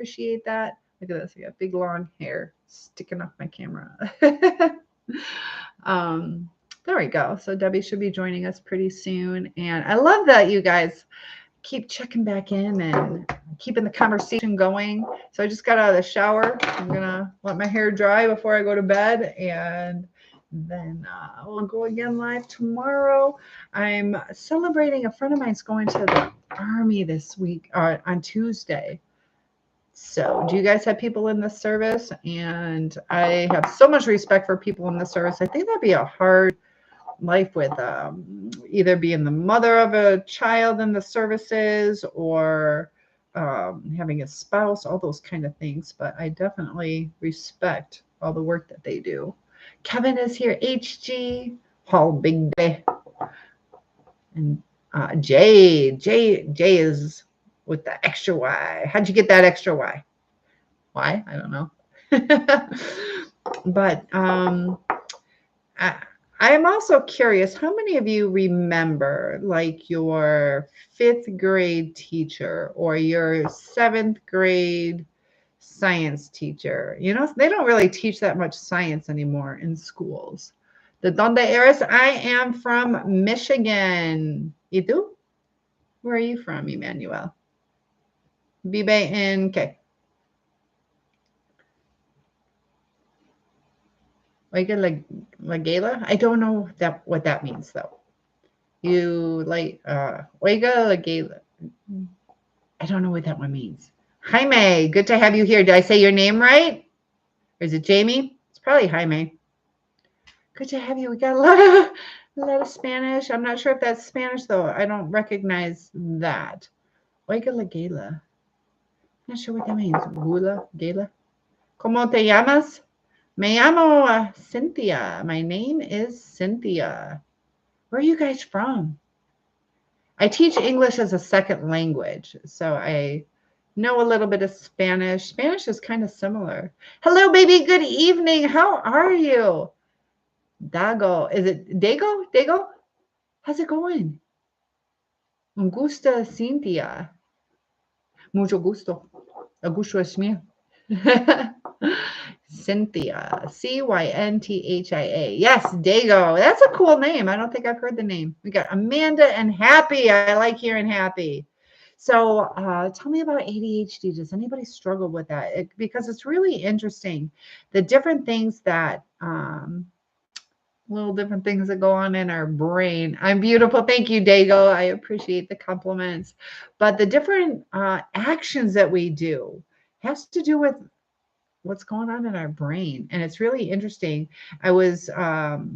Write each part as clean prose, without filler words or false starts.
appreciate that. Look at this. I got big long hair sticking off my camera. um, there we go. So Debbie should be joining us pretty soon. And I love that you guys keep checking back in and keeping the conversation going. So I just got out of the shower. I'm going to let my hair dry before I go to bed. And then we'll go again live tomorrow. I'm celebrating. A friend of mine's going to the Army this week on Tuesday. So, do you guys have people in this service? And I have so much respect for people in the service. I think that'd be a hard life with either being the mother of a child in the services or having a spouse, all those kind of things. But I definitely respect all the work that they do. Kevin is here. HG, Paul Big Day, and Jay is with the extra Y. How'd you get that extra Y? Why? I don't know. But I am also curious, how many of you remember like your 5th grade teacher or your 7th grade science teacher? You know, they don't really teach that much science anymore in schools. ¿De dónde eres? I am from Michigan. ¿Y tú? Where are you from, Emmanuel? Vive en qué? Oiga la gala? I don't know what that means though. You like Oiga la gala. I don't know what that one means. Jaime, good to have you here. Did I say your name right? Or is it Jamie? It's probably Jaime. Good to have you. We got a lot of Spanish. I'm not sure if that's Spanish though. I don't recognize that. Oiga la gala. Not sure what that means. Gala. ¿Cómo te llamas? Me llamo Cynthia. My name is Cynthia. Where are you guys from? I teach English as a second language, so I know a little bit of Spanish. Spanish is kind of similar. Hello, baby. Good evening. How are you? Dago. Is it Dago? Dago? How's it going? Un gusto, Cynthia. Mucho gusto. El gusto es mío. Cynthia, Cynthia. Yes, Dago. That's a cool name. I don't think I've heard the name. We got Amanda and Happy. I like hearing Happy. So tell me about ADHD. Does anybody struggle with that? Because it's really interesting. The different things that, little different things that go on in our brain. I'm beautiful. Thank you, Dago. I appreciate the compliments. But the different actions that we do has to do with what's going on in our brain. And it's really interesting. I was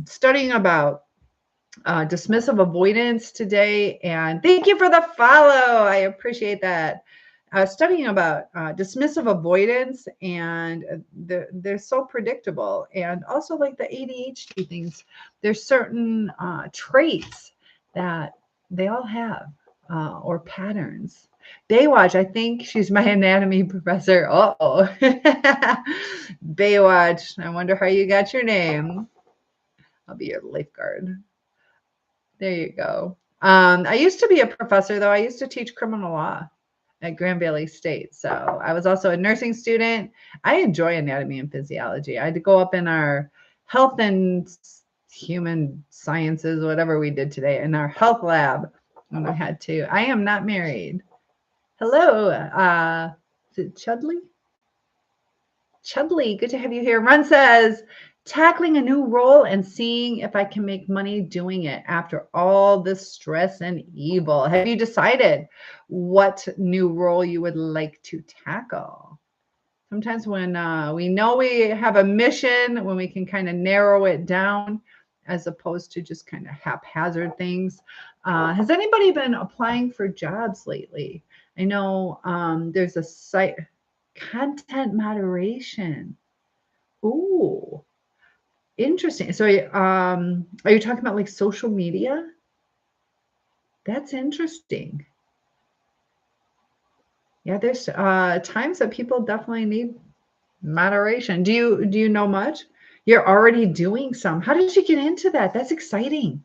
studying about dismissive avoidance today, and thank you for the follow. I appreciate that. Studying about dismissive avoidance, and they're so predictable. And also like the ADHD things, there's certain traits that they all have or patterns. Baywatch, I think she's my anatomy professor. Oh, Baywatch, I wonder how you got your name. I'll be your lifeguard. There you go. I used to be a professor, though. I used to teach criminal law at Grand Valley State. So I was also a nursing student. I enjoy anatomy and physiology. I had to go up in our health and human sciences, whatever we did today, in our health lab when I had to. I am not married. Hello. Is it Chudley? Chudley, good to have you here. Run says, tackling a new role and seeing if I can make money doing it after all this stress and evil. Have you decided what new role you would like to tackle? Sometimes when we know we have a mission, when we can kind of narrow it down as opposed to just kind of haphazard things. Has anybody been applying for jobs lately? I know there's a site, content moderation. Ooh, interesting. So are you talking about like social media? That's interesting. Yeah, there's times that people definitely need moderation. Do you know much? You're already doing some. How did you get into that? That's exciting.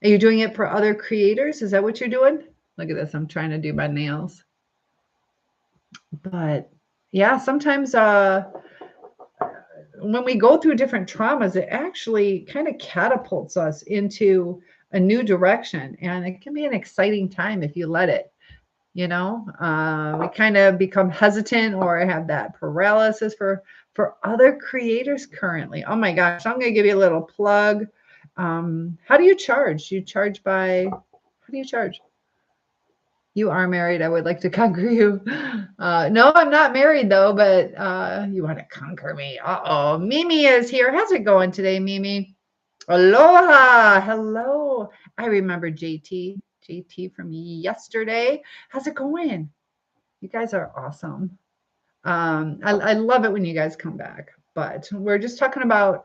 Are you doing it for other creators? Is that what you're doing? Look at this. I'm trying to do my nails. But yeah, sometimes when we go through different traumas, it actually kind of catapults us into a new direction. And it can be an exciting time if you let it. We kind of become hesitant or have that paralysis for other creators currently. Oh my gosh, I'm going to give you a little plug. How do you charge? You charge by, how do you charge? You are married. I would like to conquer you. No, I'm not married though, but you want to conquer me. Uh-oh. Mimi is here. How's it going today, Mimi? Aloha. Hello. I remember JT. JT from yesterday. How's it going? You guys are awesome. I love it when you guys come back. But we're just talking about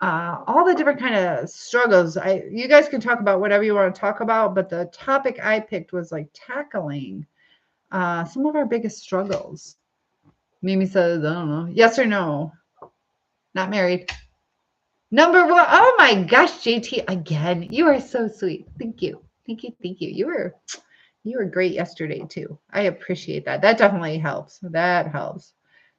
all the different kind of struggles. You guys can talk about whatever you want to talk about, but the topic I picked was like tackling some of our biggest struggles. Mimi says, I don't know. Yes or no? Not married. Number one. Oh my gosh, JT, again. You are so sweet. Thank you. Thank you. Thank you. You were great yesterday too. I appreciate that. That definitely helps. That helps.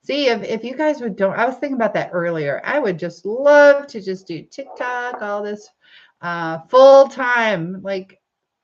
See, if you guys would don't, I was thinking about that earlier. I would just love to just do TikTok, all this full time, like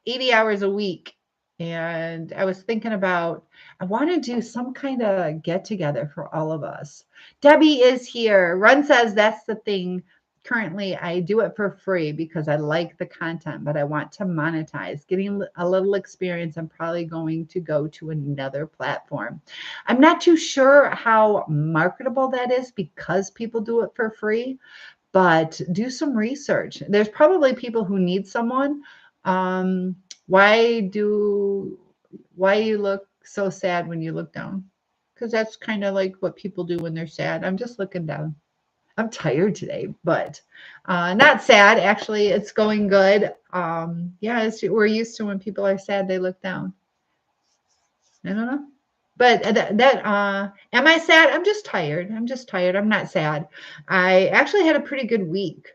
80 hours a week. And I was thinking about, I want to do some kind of get together for all of us. Debbie is here. Run says that's the thing. Currently, I do it for free because I like the content, but I want to monetize. Getting a little experience, I'm probably going to go to another platform. I'm not too sure how marketable that is because people do it for free, but do some research. There's probably people who need someone. Um, why you look so sad when you look down? Because that's kind of like what people do when they're sad. I'm just looking down. I'm tired today, but not sad. Actually, it's going good. Yeah, we're used to when people are sad, they look down. I don't know. But am I sad? I'm just tired. I'm just tired. I'm not sad. I actually had a pretty good week.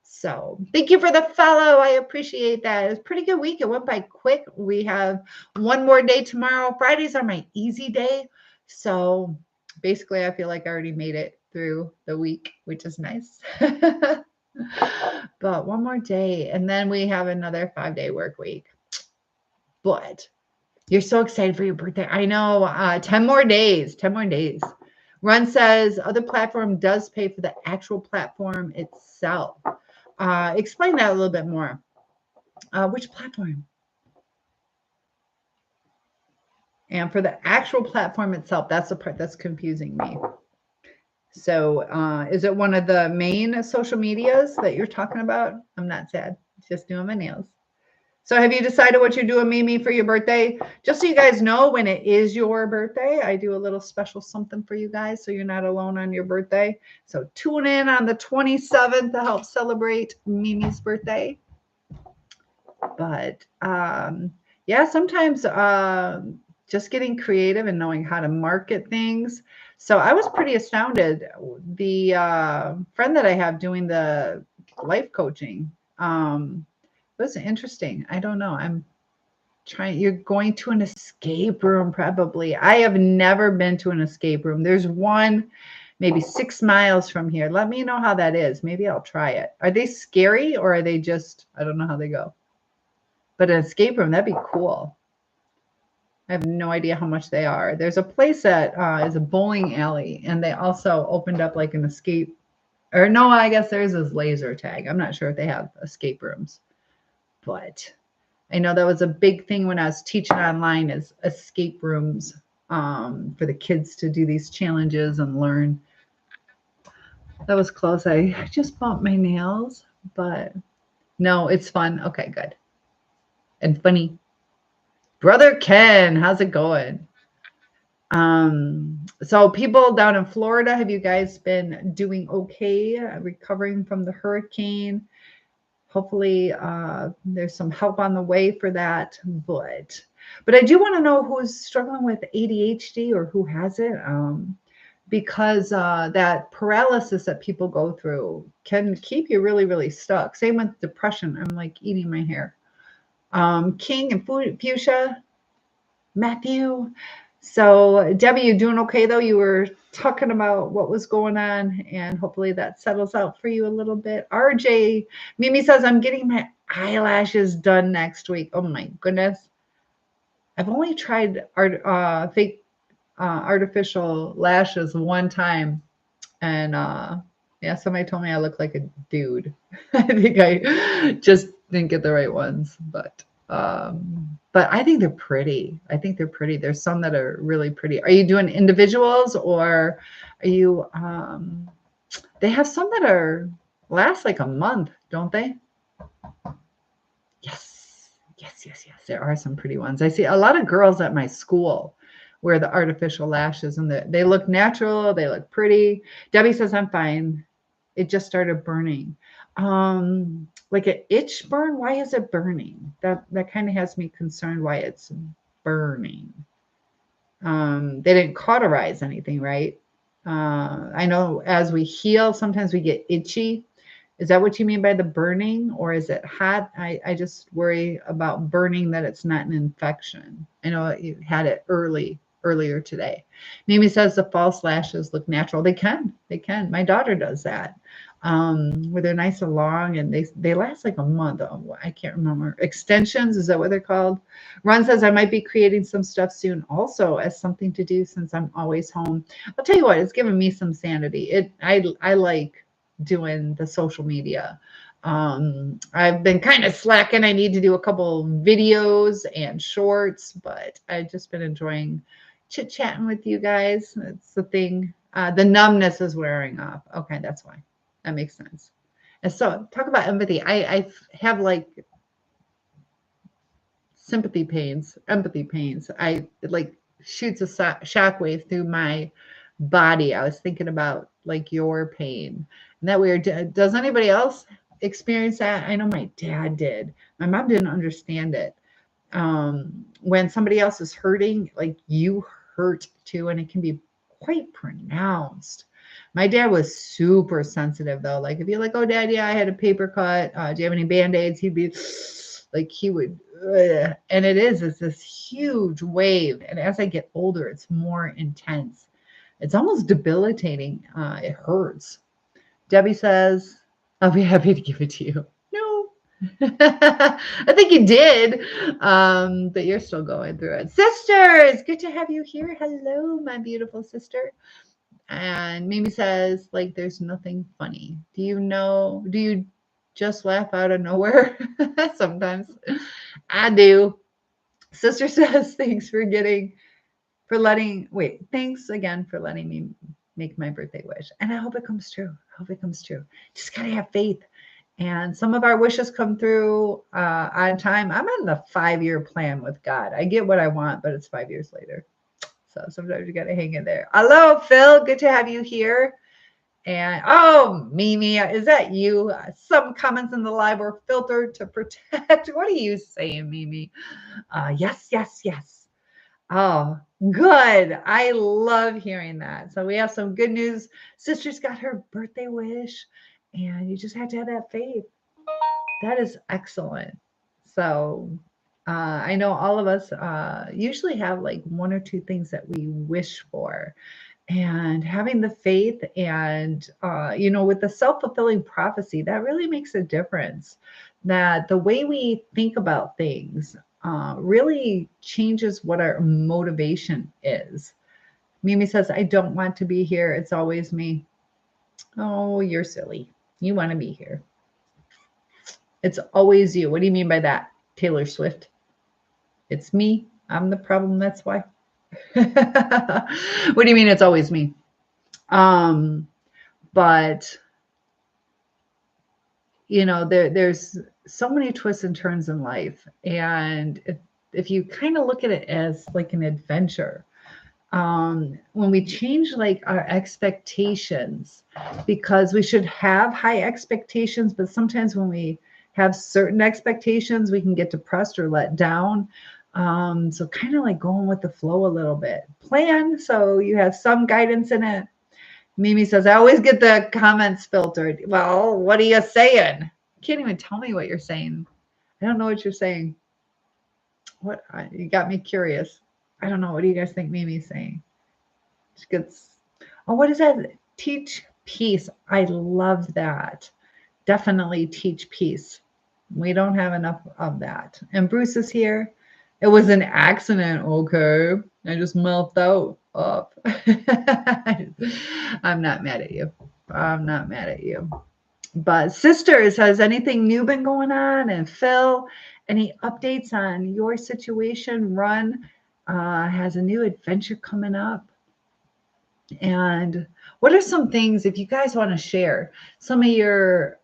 So thank you for the follow. I appreciate that. It was a pretty good week. It went by quick. We have one more day tomorrow. Fridays are my easy day. So basically, I feel like I already made it through the week, which is nice. But one more day, and then we have another 5-day work week. But you're so excited for your birthday. I know. 10 more days. 10 more days. Run says other platform does pay for the actual platform itself. Explain that a little bit more. Which platform? And for the actual platform itself, that's the part that's confusing me. So is it one of the main social medias that you're talking about? I'm not sad. Just doing my nails. So have you decided what you're doing, Mimi, for your birthday? Just so you guys know, when it is your birthday, I do a little special something for you guys so you're not alone on your birthday. So tune in on the 27th to help celebrate Mimi's birthday. But yeah, sometimes just getting creative and knowing how to market things. So I was pretty astounded. The friend that I have doing the life coaching was interesting. I don't know. I'm trying. You're going to an escape room, probably. I have never been to an escape room. There's one maybe 6 miles from here. Let me know how that is. Maybe I'll try it. Are they scary or are they just, I don't know how they go. But an escape room, that'd be cool. I have no idea how much they are. There's a place that is a bowling alley, and they also opened up like an escape. Or no, I guess there's this laser tag. I'm not sure if they have escape rooms. But I know that was a big thing when I was teaching online is escape rooms for the kids to do these challenges and learn. That was close. I just bumped my nails, but no, it's fun. Okay, good. And funny. Brother Ken, how's it going? So people down in Florida, have you guys been doing okay, recovering from the hurricane? Hopefully, there's some help on the way for that. But I do want to know who's struggling with ADHD or who has it, because that paralysis that people go through can keep you really, really stuck. Same with depression. I'm like eating my hair. King and Fuchsia, Matthew. So, Debbie, you doing okay though? You were talking about what was going on, and hopefully that settles out for you a little bit. RJ, Mimi says, I'm getting my eyelashes done next week. Oh my goodness. I've only tried fake artificial lashes one time. And yeah, somebody told me I look like a dude. I think I just didn't get the right ones, but I think they're pretty. I think they're pretty. There's some that are really pretty. Are you doing individuals or are you they have some that are last like a month, don't they? Yes. Yes, yes, yes. There are some pretty ones. I see a lot of girls at my school wear the artificial lashes and they look natural, they look pretty. Debbie says I'm fine. It just started burning. Like an itch burn. Why is it burning? That kind of has me concerned why it's burning. They didn't cauterize anything, right? I know as we heal, sometimes we get itchy. Is that what you mean by the burning, or is it hot? I just worry about burning that it's not an infection. I know you had it earlier today. Mimi says the false lashes look natural. They can. They can. My daughter does that. Where they're nice and long and they last like a month. Oh, I can't remember. Extensions, is that what they're called? Ron says I might be creating some stuff soon also as something to do since I'm always home. I'll tell you what, it's given me some sanity. I like doing the social media. I've been kind of slacking. I need to do a couple videos and shorts, but I've just been enjoying chit chatting with you guys. It's the thing. The numbness is wearing off. Okay, that's why. That makes sense. And so, talk about empathy. I have like empathy pains. I like shoots a shockwave through my body. I was thinking about like your pain. And that weird. Does anybody else experience that? I know my dad did. My mom didn't understand it. When somebody else is hurting, like you hurt too, and it can be quite pronounced. My dad was super sensitive though. Like if you're like, oh, dad, yeah, I had a paper cut. Do you have any band-aids? He'd be like, he would, and it's this huge wave. And as I get older, it's more intense. It's almost debilitating. It hurts. Debbie says, I'll be happy to give it to you. No. I think you did, but you're still going through it. Sisters, good to have you here. Hello, my beautiful sister. And Mimi says, like, there's nothing funny. Do you just laugh out of nowhere? Sometimes I do. Sister says, thanks again for letting me make my birthday wish. And I hope it comes true. I hope it comes true. Just got to have faith. And some of our wishes come through on time. I'm on the 5-year plan with God. I get what I want, but it's 5 years later. So sometimes you got to hang in there. Hello, Phil. Good to have you here. And oh, Mimi, is that you? Some comments in the live were filtered to protect. What are you saying, Mimi? Yes, yes, yes. Oh, good. I love hearing that. So we have some good news. Sister's got her birthday wish, and you just have to have that faith. That is excellent. So I know all of us usually have like one or two things that we wish for. And having the faith and, with the self-fulfilling prophecy, that really makes a difference. That the way we think about things really changes what our motivation is. Mimi says, I don't want to be here. It's always me. Oh, you're silly. You want to be here. It's always you. What do you mean by that, Taylor Swift? It's me. I'm the problem. That's why. What do you mean it's always me? But there's so many twists and turns in life. And if you kind of look at it as like an adventure, when we change like our expectations, because we should have high expectations, but sometimes when we have certain expectations, we can get depressed or let down. So kind of like going with the flow a little bit. Plan so you have some guidance in it. Mimi says, I always get the comments filtered. Well, what are you saying? You can't even tell me what you're saying. I don't know what you're saying. You got me curious. I don't know. What do you guys think Mimi's saying? She gets, oh, what is that? Teach peace. I love that. Definitely teach peace. We don't have enough of that. And Bruce is here. It was an accident, okay? I just mouthed out up. I'm not mad at you. I'm not mad at you. But sisters, has anything new been going on? And Phil, any updates on your situation? Run has a new adventure coming up. And what are some things, if you guys want to share, some of your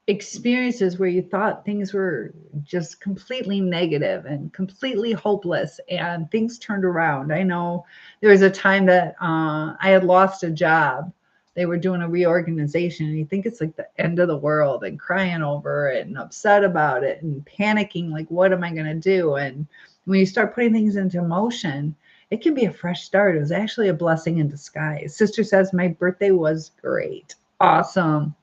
experiences where you thought things were just completely negative and completely hopeless and things turned around? I know there was a time that I had lost a job. They were doing a reorganization and you think it's like the end of the world and crying over it and upset about it and panicking, like, what am I going to do? And when you start putting things into motion, it can be a fresh start. It was actually a blessing in disguise. Sister says, my birthday was great. Awesome.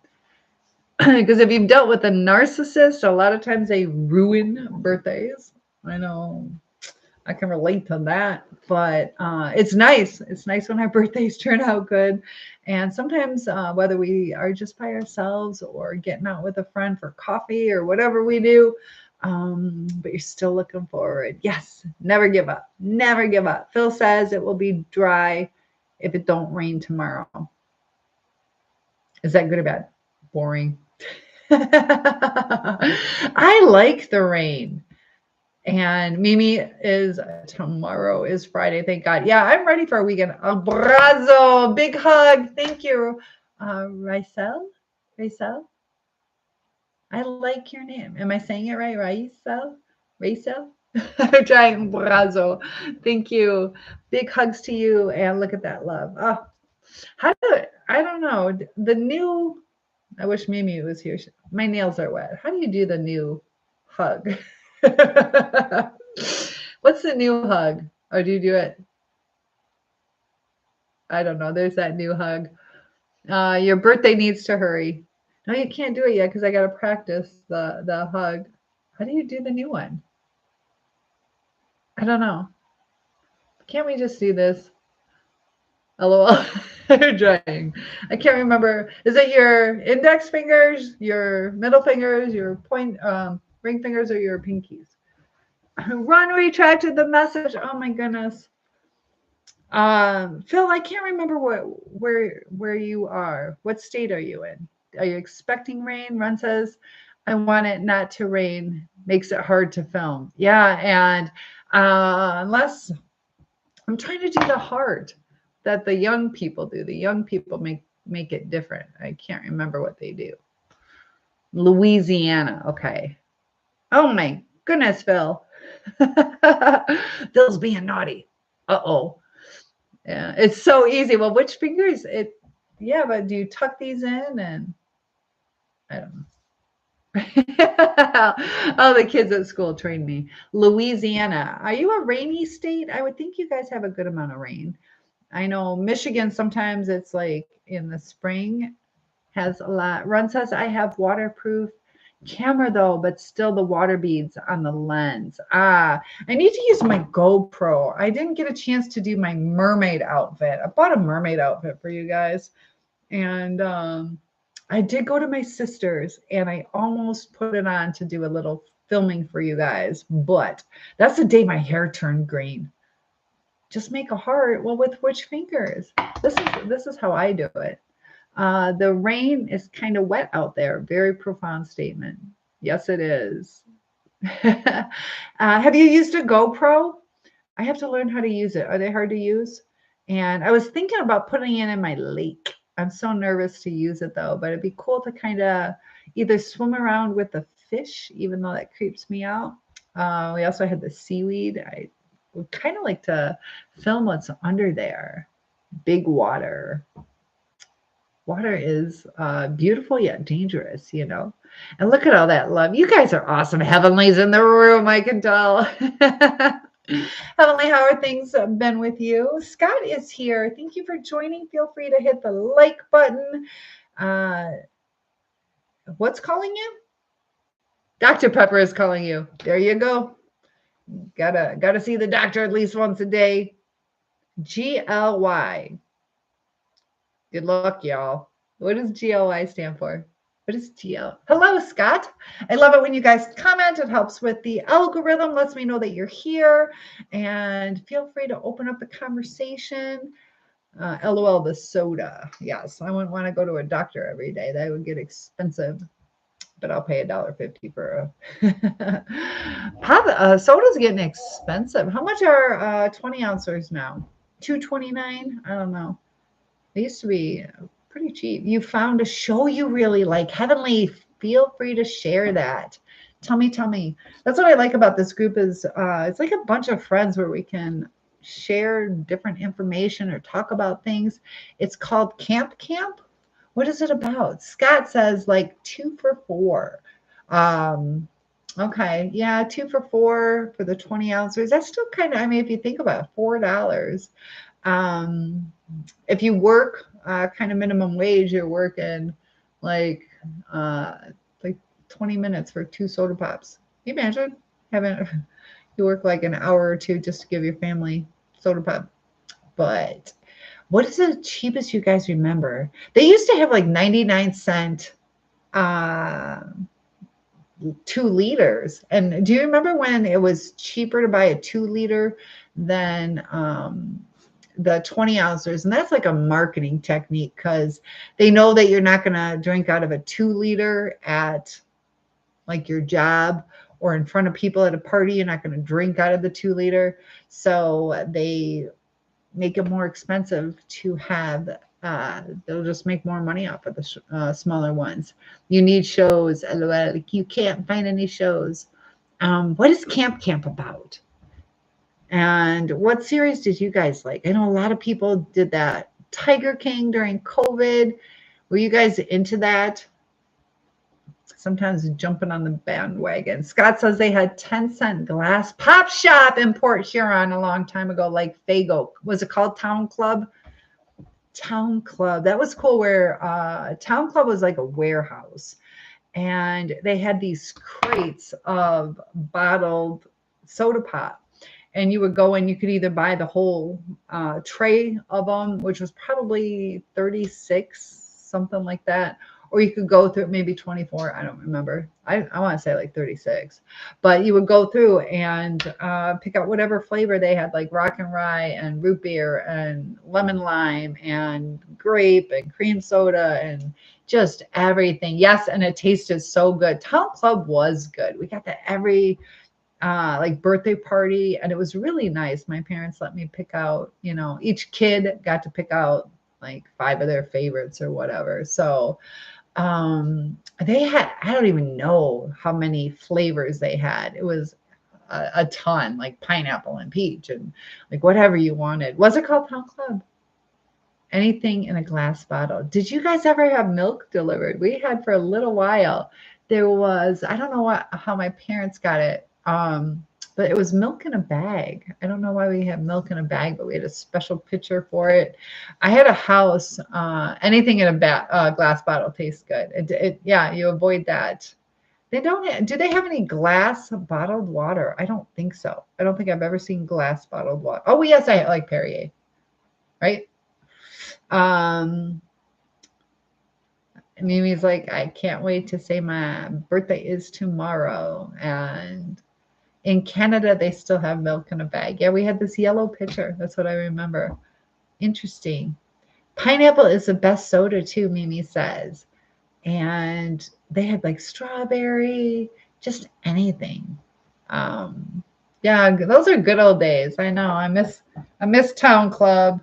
Because if you've dealt with a narcissist, a lot of times they ruin birthdays. I know I can relate to that, but it's nice. It's nice when our birthdays turn out good. And sometimes, whether we are just by ourselves or getting out with a friend for coffee or whatever we do, but you're still looking forward. Yes, never give up. Never give up. Phil says it will be dry if it don't rain tomorrow. Is that good or bad? Boring. I like the rain. And Mimi is tomorrow is Friday. Thank God. Yeah, I'm ready for a weekend. Abrazo. Big hug. Thank you. Raisel? Raisel? I like your name. Am I saying it right? Raisel? Raisel? I'm trying. Abrazo. Thank you. Big hugs to you. And look at that love. Oh, I don't know. The new, I wish Mimi was here. My nails are wet. How do you do the new hug? What's the new hug? Or do you do it? I don't know. There's that new hug. Your birthday needs to hurry. No, you can't do it yet because I got to practice the hug. How do you do the new one? I don't know. Can't we just do this? LOL. You're trying. I can't remember. Is it your index fingers, your middle fingers, your point ring fingers, or your pinkies? Ron retracted the message. Oh my goodness. Phil, I can't remember where you are. What state are you in? Are you expecting rain? Ron says, I want it not to rain. Makes it hard to film. Yeah, and unless I'm trying to do the heart that the young people do. The young people make it different. I can't remember what they do. Louisiana. Okay. Oh my goodness, Phil. Phil's being naughty. Uh-oh. Yeah, it's so easy. Well, which fingers? Yeah, but do you tuck these in? And I don't know. Oh, the kids at school trained me. Louisiana. Are you a rainy state? I would think you guys have a good amount of rain. I know Michigan, sometimes it's like in the spring has a lot. Ron says I have waterproof camera though, but still the water beads on the lens. I need to use my GoPro. I didn't get a chance to do my mermaid outfit. I bought a mermaid outfit for you guys. And I did go to my sister's and I almost put it on to do a little filming for you guys, but that's the day my hair turned green. Just make a heart. Well, with which fingers? This is how I do it. The rain is kind of wet out there. Very profound statement. Yes, it is. Have you used a GoPro? I have to learn how to use it. Are they hard to use? And I was thinking about putting it in my lake. I'm so nervous to use it though, but it'd be cool to kind of either swim around with the fish, even though that creeps me out. We also had the seaweed. I would kind of like to film what's under there. Big water. Water is beautiful yet dangerous, you know. And look at all that love. You guys are awesome. Heavenly's in the room, I can tell. Heavenly, how are things been with you? Scott is here. Thank you for joining. Feel free to hit the like button. What's calling you? Dr. Pepper is calling you. There you go. Gotta see the doctor at least once a day. GLY. Good luck, y'all. What does GLY stand for? What is GL? Hello, Scott. I love it when you guys comment. It helps with the algorithm, lets me know that you're here. And feel free to open up the conversation. LOL, the soda. Yes, I wouldn't want to go to a doctor every day. That would get expensive. But I'll pay $1.50 for a soda's getting expensive. How much are 20 ounces now? $2.29? I don't know. They used to be pretty cheap. You found a show you really like. Heavenly, feel free to share that. Tell me. That's what I like about this group is it's like a bunch of friends where we can share different information or talk about things. It's called Camp. What is it about? Scott says like 2 for $4. Okay, yeah, 2 for $4 for the 20 ounces. That's still kind of, I mean, if you think about it, $4. If you work kind of minimum wage, you're working like 20 minutes for 2 soda pops. Can you imagine having you work like an hour or two just to give your family soda pop? But what is the cheapest you guys remember? They used to have like 99-cent 2 liters. And do you remember when it was cheaper to buy a 2-liter than the 20 ounces? And that's like a marketing technique because they know that you're not going to drink out of a 2-liter at like your job or in front of people at a party. You're not going to drink out of the 2-liter. So they make it more expensive to have they'll just make more money off of the smaller ones. You need shows. Like you can't find any shows. What is Camp about? And what series did you guys like? I know a lot of people did that Tiger King during COVID. Were you guys into that? Sometimes jumping on the bandwagon. Scott says they had 10-cent glass pop shop in Port Huron a long time ago, like Fago. Was it called Town Club? Town Club. That was cool where Town Club was like a warehouse. And they had these crates of bottled soda pop. And you would go and you could either buy the whole tray of them, which was probably 36, something like that. Or you could go through maybe 24. I don't remember. I want to say like 36. But you would go through and pick out whatever flavor they had, like rock and rye and root beer and lemon lime and grape and cream soda and just everything. Yes, and it tasted so good. Town Club was good. We got that every like birthday party, and it was really nice. My parents let me pick out, each kid got to pick out like 5 of their favorites or whatever. So they had, I don't even know how many flavors they had. It was a ton, like pineapple and peach and like whatever you wanted. Was it called Town Club? Anything in a glass bottle. Did you guys ever have milk delivered? We had for a little while. There was, I don't know how my parents got it. But it was milk in a bag. I don't know why we have milk in a bag, but we had a special pitcher for it. I had a house. Anything in a glass bottle tastes good. Yeah, you avoid that. They don't. Do they have any glass bottled water? I don't think so. I don't think I've ever seen glass bottled water. Oh yes, I like Perrier, right? Mimi's like, I can't wait to say my birthday is tomorrow, and in Canada, they still have milk in a bag. Yeah, we had this yellow pitcher. That's what I remember. Interesting. Pineapple is the best soda too, Mimi says. And they had like strawberry, just anything. Yeah, those are good old days. I know. I miss Town Club.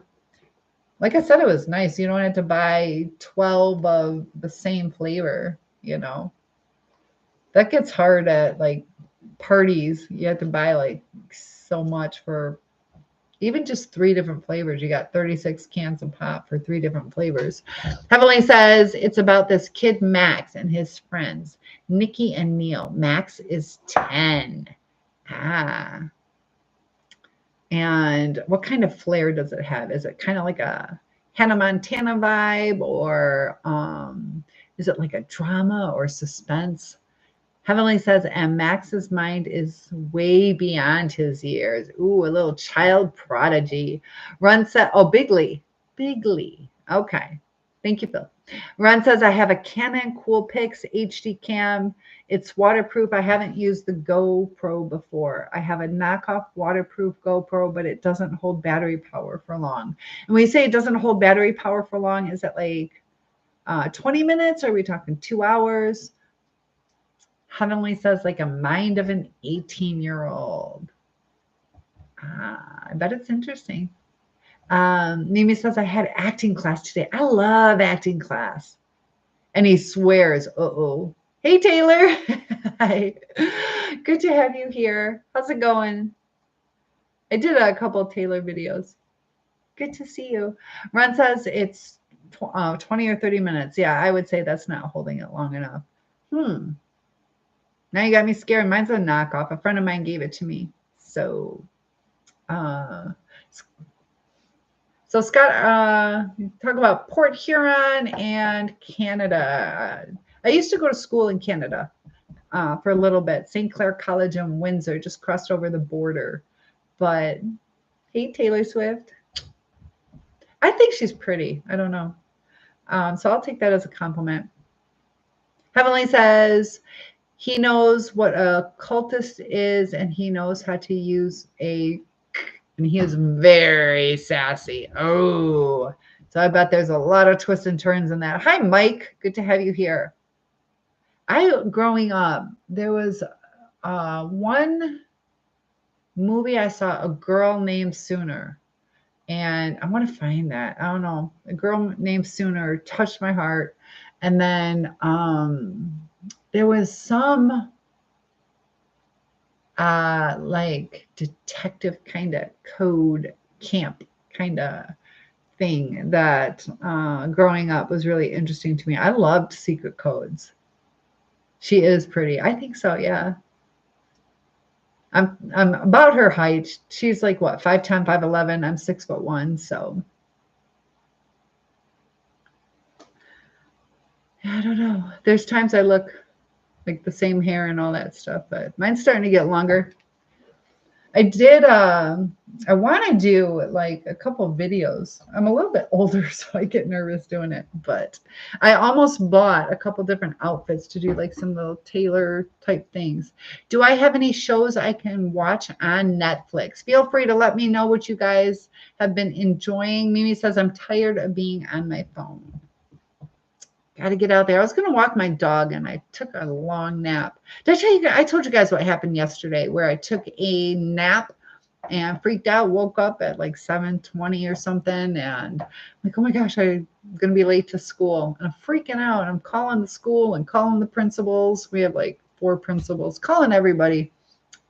Like I said, it was nice. You don't have to buy 12 of the same flavor, That gets hard at like parties. You have to buy like so much for even just 3 different flavors. You got 36 cans of pop for 3 different flavors. Heavenly says it's about this kid Max and his friends, Nikki and Neil. Max is 10. And what kind of flair does it have? Is it kind of like a Hannah Montana vibe, or is it like a drama or suspense? Heavenly says, and Max's mind is way beyond his years. Ooh, a little child prodigy. Run said, oh, Bigly. Bigly. Okay. Thank you, Phil. Ron says, I have a Canon Coolpix HD cam. It's waterproof. I haven't used the GoPro before. I have a knockoff waterproof GoPro, but it doesn't hold battery power for long. And when you say it doesn't hold battery power for long, is it like 20 minutes? Or are we talking 2 hours? Heavenly says, like a mind of an 18-year-old. I bet it's interesting. Mimi says, I had acting class today. I love acting class. And he swears, uh-oh. Hey, Taylor. Hi. Good to have you here. How's it going? I did a couple of Taylor videos. Good to see you. Ron says it's 20 or 30 minutes. Yeah, I would say that's not holding it long enough. Now you got me scared. Mine's a knockoff. A friend of mine gave it to me. So Scott, talk about Port Huron and Canada. I used to go to school in Canada for a little bit. St. Clair College in Windsor, just crossed over the border. But hey, Taylor Swift. I think she's pretty. I don't know. So I'll take that as a compliment. Heavenly says he knows what a cultist is and he knows how to use and he is very sassy. Oh, so I bet there's a lot of twists and turns in that. Hi, Mike. Good to have you here. Growing up, there was one movie I saw, A Girl Named Sooner. And I want to find that. I don't know. A Girl Named Sooner touched my heart. And then there was some like detective kind of code camp kind of thing that growing up was really interesting to me. I loved Secret Codes. She is pretty. I think so, yeah. I'm about her height. She's like what, 5'10", 5'11". I'm 6'1", so I don't know. There's times I look like the same hair and all that stuff, but mine's starting to get longer. I did I want to do like a couple of videos. I'm a little bit older, so I get nervous doing it, but I almost bought a couple different outfits to do like some little tailor type things. Do I have any shows I can watch on Netflix? Feel free to let me know what you guys have been enjoying. Mimi says, I'm tired of being on my phone. Got to get out there. I was going to walk my dog and I took a long nap. Did I tell you? I told you guys what happened yesterday where I took a nap and freaked out, woke up at like 7:20 or something. And I'm like, oh my gosh, I'm going to be late to school. And I'm freaking out. I'm calling the school and calling the principals. We have like 4 principals, calling everybody.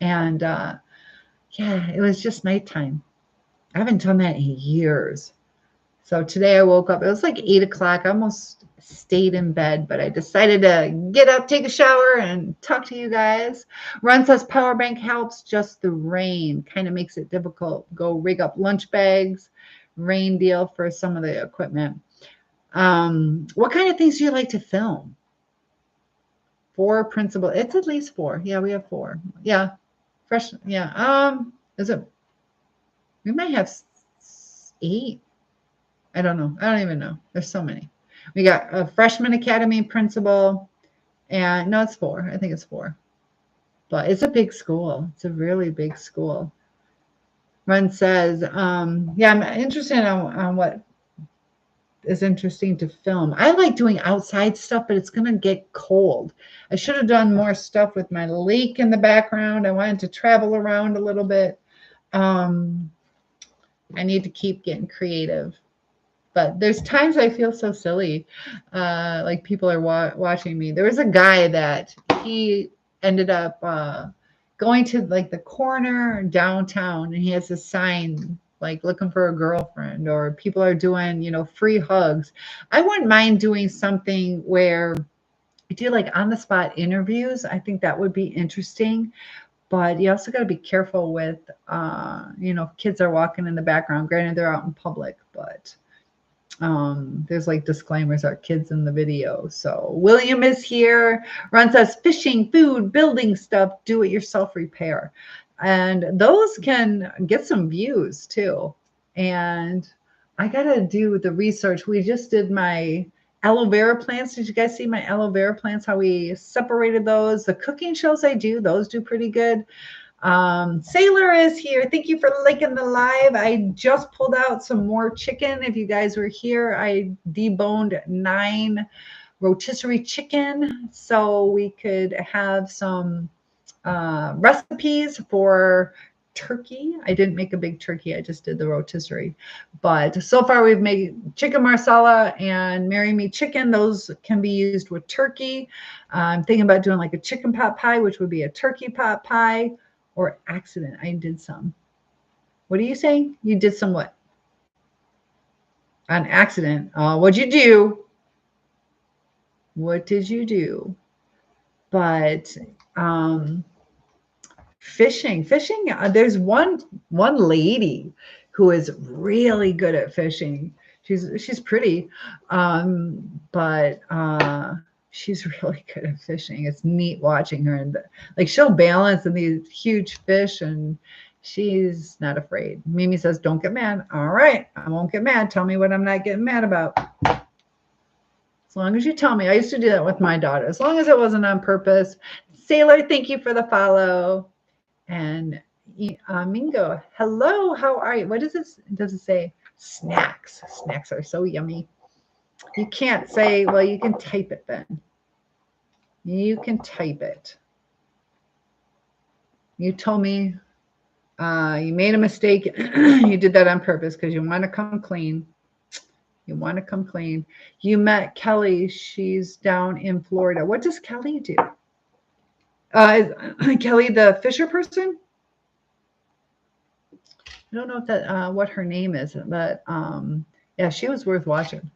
And yeah, it was just nighttime. I haven't done that in years. So today I woke up, it was like 8 o'clock. I almost stayed in bed, but I decided to get up, take a shower, and talk to you guys. Ron says power bank helps, just the rain kind of makes it difficult. Go rig up lunch bags, rain deal for some of the equipment. What kind of things do you like to film? 4 principal. It's at least 4. Yeah, we have 4. Yeah. Fresh. Yeah. Is it? We might have 8. I don't know. I don't even know. There's so many. We got a freshman academy principal, and no, it's 4. I think it's 4. But it's a big school. It's a really big school. Ron says, yeah, I'm interested on what is interesting to film. I like doing outside stuff, but it's going to get cold. I should have done more stuff with my lake in the background. I wanted to travel around a little bit. I need to keep getting creative. But there's times I feel so silly, like people are watching me. There was a guy that he ended up going to like the corner downtown, and he has a sign like looking for a girlfriend, or people are doing, free hugs. I wouldn't mind doing something where I do like on the spot interviews. I think that would be interesting. But you also got to be careful with, kids are walking in the background. Granted, they're out in public, but There's like disclaimers, our kids in the video. So William is here. Ron says fishing, food, building stuff, do it yourself repair. And those can get some views too. And I got to do the research. We just did my aloe vera plants. Did you guys see my aloe vera plants? How we separated those? The cooking shows I do, those do pretty good. Sailor is here. Thank you for liking the live. I just pulled out some more chicken. If you guys were here, I deboned 9 rotisserie chicken so we could have some recipes for turkey. I didn't make a big turkey. I just did the rotisserie. But so far we've made chicken marsala and marry me chicken. Those can be used with turkey. I'm thinking about doing like a chicken pot pie, which would be a turkey pot pie. Or accident. I did some. What are you saying? You did some what? An accident. What'd you do? What did you do? But fishing. There's one lady who is really good at fishing. She's pretty, but she's really good at fishing. It's neat watching her, and like she'll balance in these huge fish, and she's not afraid. Mimi says, "Don't get mad." All right, I won't get mad. Tell me what I'm not getting mad about. As long as you tell me. I used to do that with my daughter. As long as it wasn't on purpose. Sailor, thank you for the follow. And Mingo, hello. How are you? What does this? Does it say? Snacks. Snacks are so yummy. You can't say, well, you can type it then. You can type it. You told me you made a mistake. You did that on purpose because you want to come clean. You want to come clean. You met Kelly. She's down in Florida. What does Kelly do? Is Kelly the Fisher person? I don't know if that what her name is, but yeah, she was worth watching.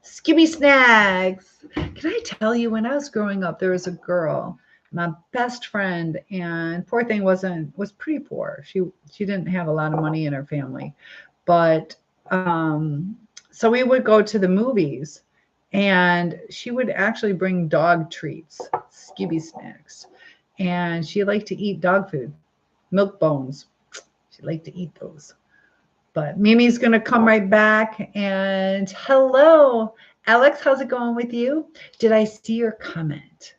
Skibby Snacks. Can I tell you, when I was growing up, there was a girl, my best friend, and poor thing was pretty poor. She didn't have a lot of money in her family, but so we would go to the movies, and she would actually bring dog treats, Skibby Snacks, and she liked to eat dog food, milk bones. She liked to eat those. But Mimi's going to come right back. And hello, Alex. How's it going with you? Did I see your comment?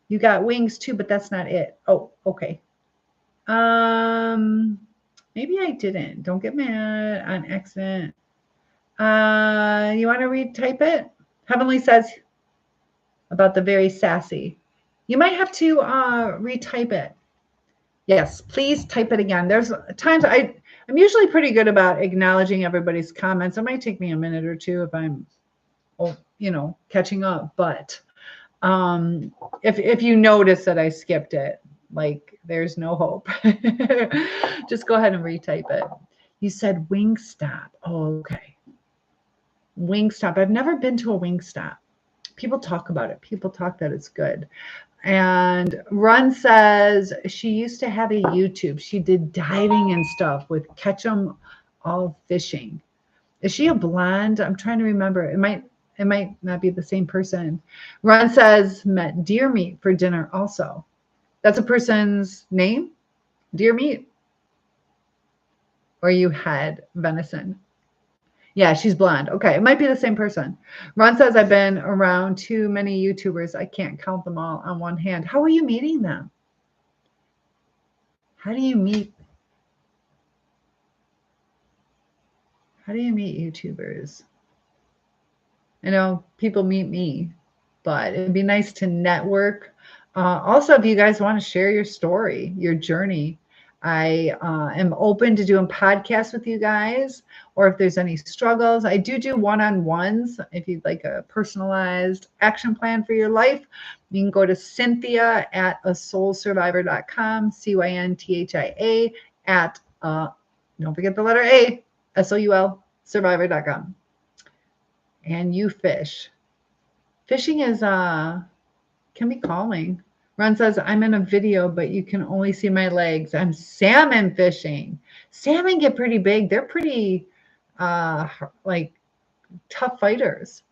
You got wings too, but that's not it. Oh, okay. Maybe I didn't. Don't get mad on accident. You want to retype it? Heavenly says about the very sassy. You might have to retype it. Yes, please type it again. There's times I'm usually pretty good about acknowledging everybody's comments. It might take me a minute or two if I'm, catching up. But if you notice that I skipped it, like there's no hope. Just go ahead and retype it. You said Wingstop. Oh, okay. Wingstop. I've never been to a Wingstop. People talk about it. People talk that it's good. And Run says she used to have a YouTube. She did diving and stuff with Catch 'em All Fishing. Is she a blonde? I'm trying to remember. It might not be the same person. Run says met deer meat for dinner also. That's a person's name? Deer meat? Or you had venison? Yeah, she's blonde. Okay, it might be the same person. Ron says, I've been around too many YouTubers. I can't count them all on one hand. How are you meeting them? How do you meet YouTubers? I know people meet me, but it'd be nice to network. Also, if you guys want to share your story, your journey, I am open to doing podcasts with you guys, or if there's any struggles. I do one-on-ones. If you'd like a personalized action plan for your life, you can go to Cynthia at asoulsurvivor.com, CYNTHIA at, don't forget the letter A, SOUL survivor.com. And you fish. Fishing is, can be calming. Ron says, I'm in a video, but you can only see my legs. I'm salmon fishing. Salmon get pretty big. They're pretty, like tough fighters.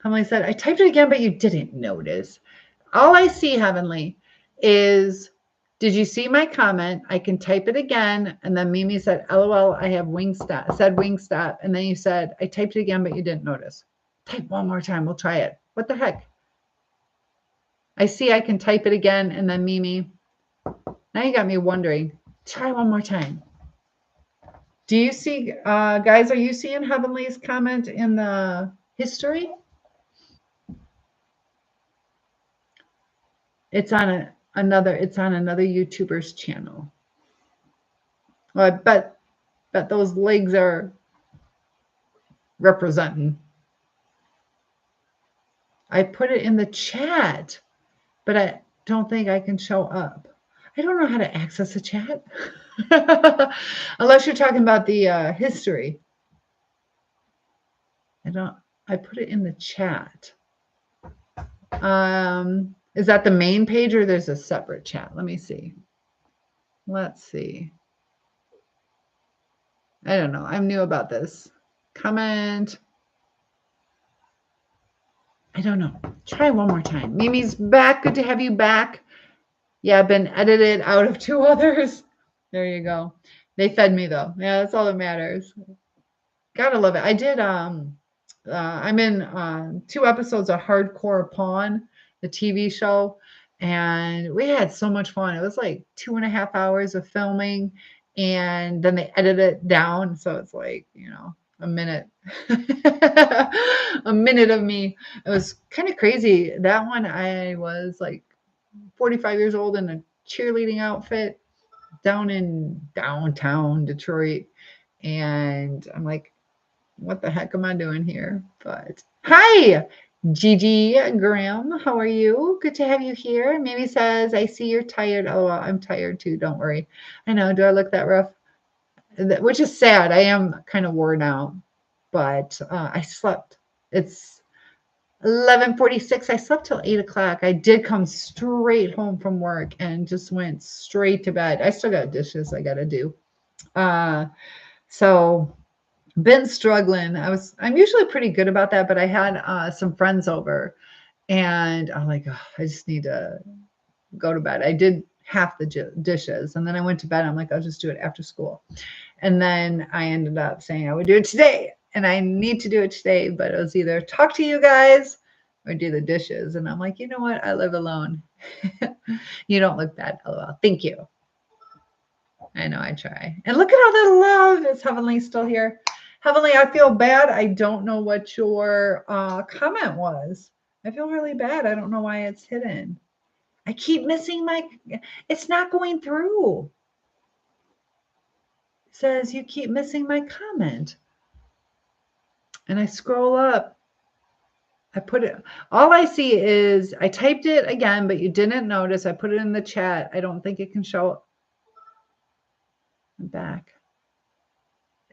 Heavenly said, I typed it again, but you didn't notice. All I see, Heavenly, is did you see my comment? I can type it again. And then Mimi said, LOL, I have Wingstop, said Wingstop. And then you said, I typed it again, but you didn't notice. Type one more time. We'll try it. What the heck? I see I can type it again. And then Mimi, now you got me wondering. Try one more time. Do you see, guys, are you seeing Heavenly's comment in the history? It's on another YouTuber's channel. Well, I bet those legs are representing. I put it in the chat, but I don't think I can show up. I don't know how to access a chat. Unless you're talking about the history. I put it in the chat. Is that the main page or there's a separate chat? Let me see. Let's see. I don't know. I'm new about this. Comment. I don't know. Try one more time. Mimi's back. Good to have you back. Yeah, I've been edited out of 2 others. There you go. They fed me though. Yeah, that's all that matters. Gotta love it. I did I'm in 2 episodes of Hardcore Pawn, the TV show, and we had so much fun. It was like 2.5 hours of filming, and then they edited it down, so it's like, a minute. A minute of me. It was kind of crazy. That one, I was like 45 years old in a cheerleading outfit down in downtown Detroit. And I'm like, what the heck am I doing here? But hi, Gigi Graham. How are you? Good to have you here. Mimi says, I see you're tired. Oh, well, I'm tired too. Don't worry. I know. Do I look that rough? Which is sad. I am kind of worn out, but I slept. It's 11:46. I slept till 8 o'clock. I did come straight home from work and just went straight to bed. I still got dishes I got to do. So been struggling. I'm usually pretty good about that, but I had some friends over and I'm like, oh, I just need to go to bed. I did half the dishes and then I went to bed. I'm like, I'll just do it after school. And then I ended up saying I would do it today, and I need to do it today, but it was either talk to you guys or do the dishes. And I'm like, you know what? I live alone. You don't look bad. LOL. Thank you. I know I try. And look at all the love. Is Heavenly still here? Heavenly, I feel bad. I don't know what your comment was. I feel really bad. I don't know why it's hidden. I keep missing it's not going through. It says you keep missing my comment. And I scroll up. I put it, all I see is I typed it again, but you didn't notice. I put it in the chat. I don't think it can show up. I'm back.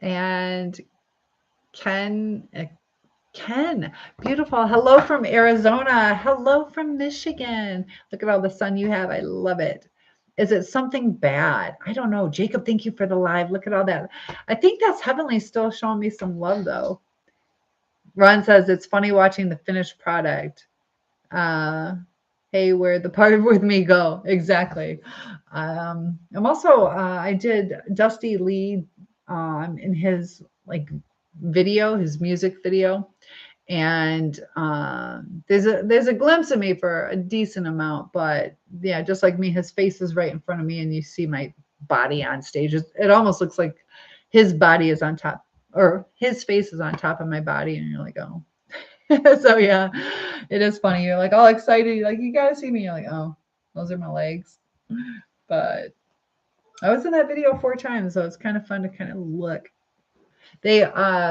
And Ken, beautiful. Hello from Arizona. Hello from Michigan. Look at all the sun you have. I love it. Is it something bad? I don't know. Jacob, thank you for the live. Look at all that. I think that's Heavenly still showing me some love though. Ron says it's funny watching the finished product. Hey, where'd the part with me go? Exactly. I'm also I did Dusty Lee in his video, his music video, and there's a glimpse of me for a decent amount, but yeah, just like me, his face is right in front of me, and you see my body on stage. It almost looks like his body is on top, or his face is on top of my body, and you're like, oh. So yeah, it is funny. You're like all excited. You're like, you gotta see me. You're like, oh, those are my legs. But I was in that video 4 times, so it's kind of fun to kind of look. They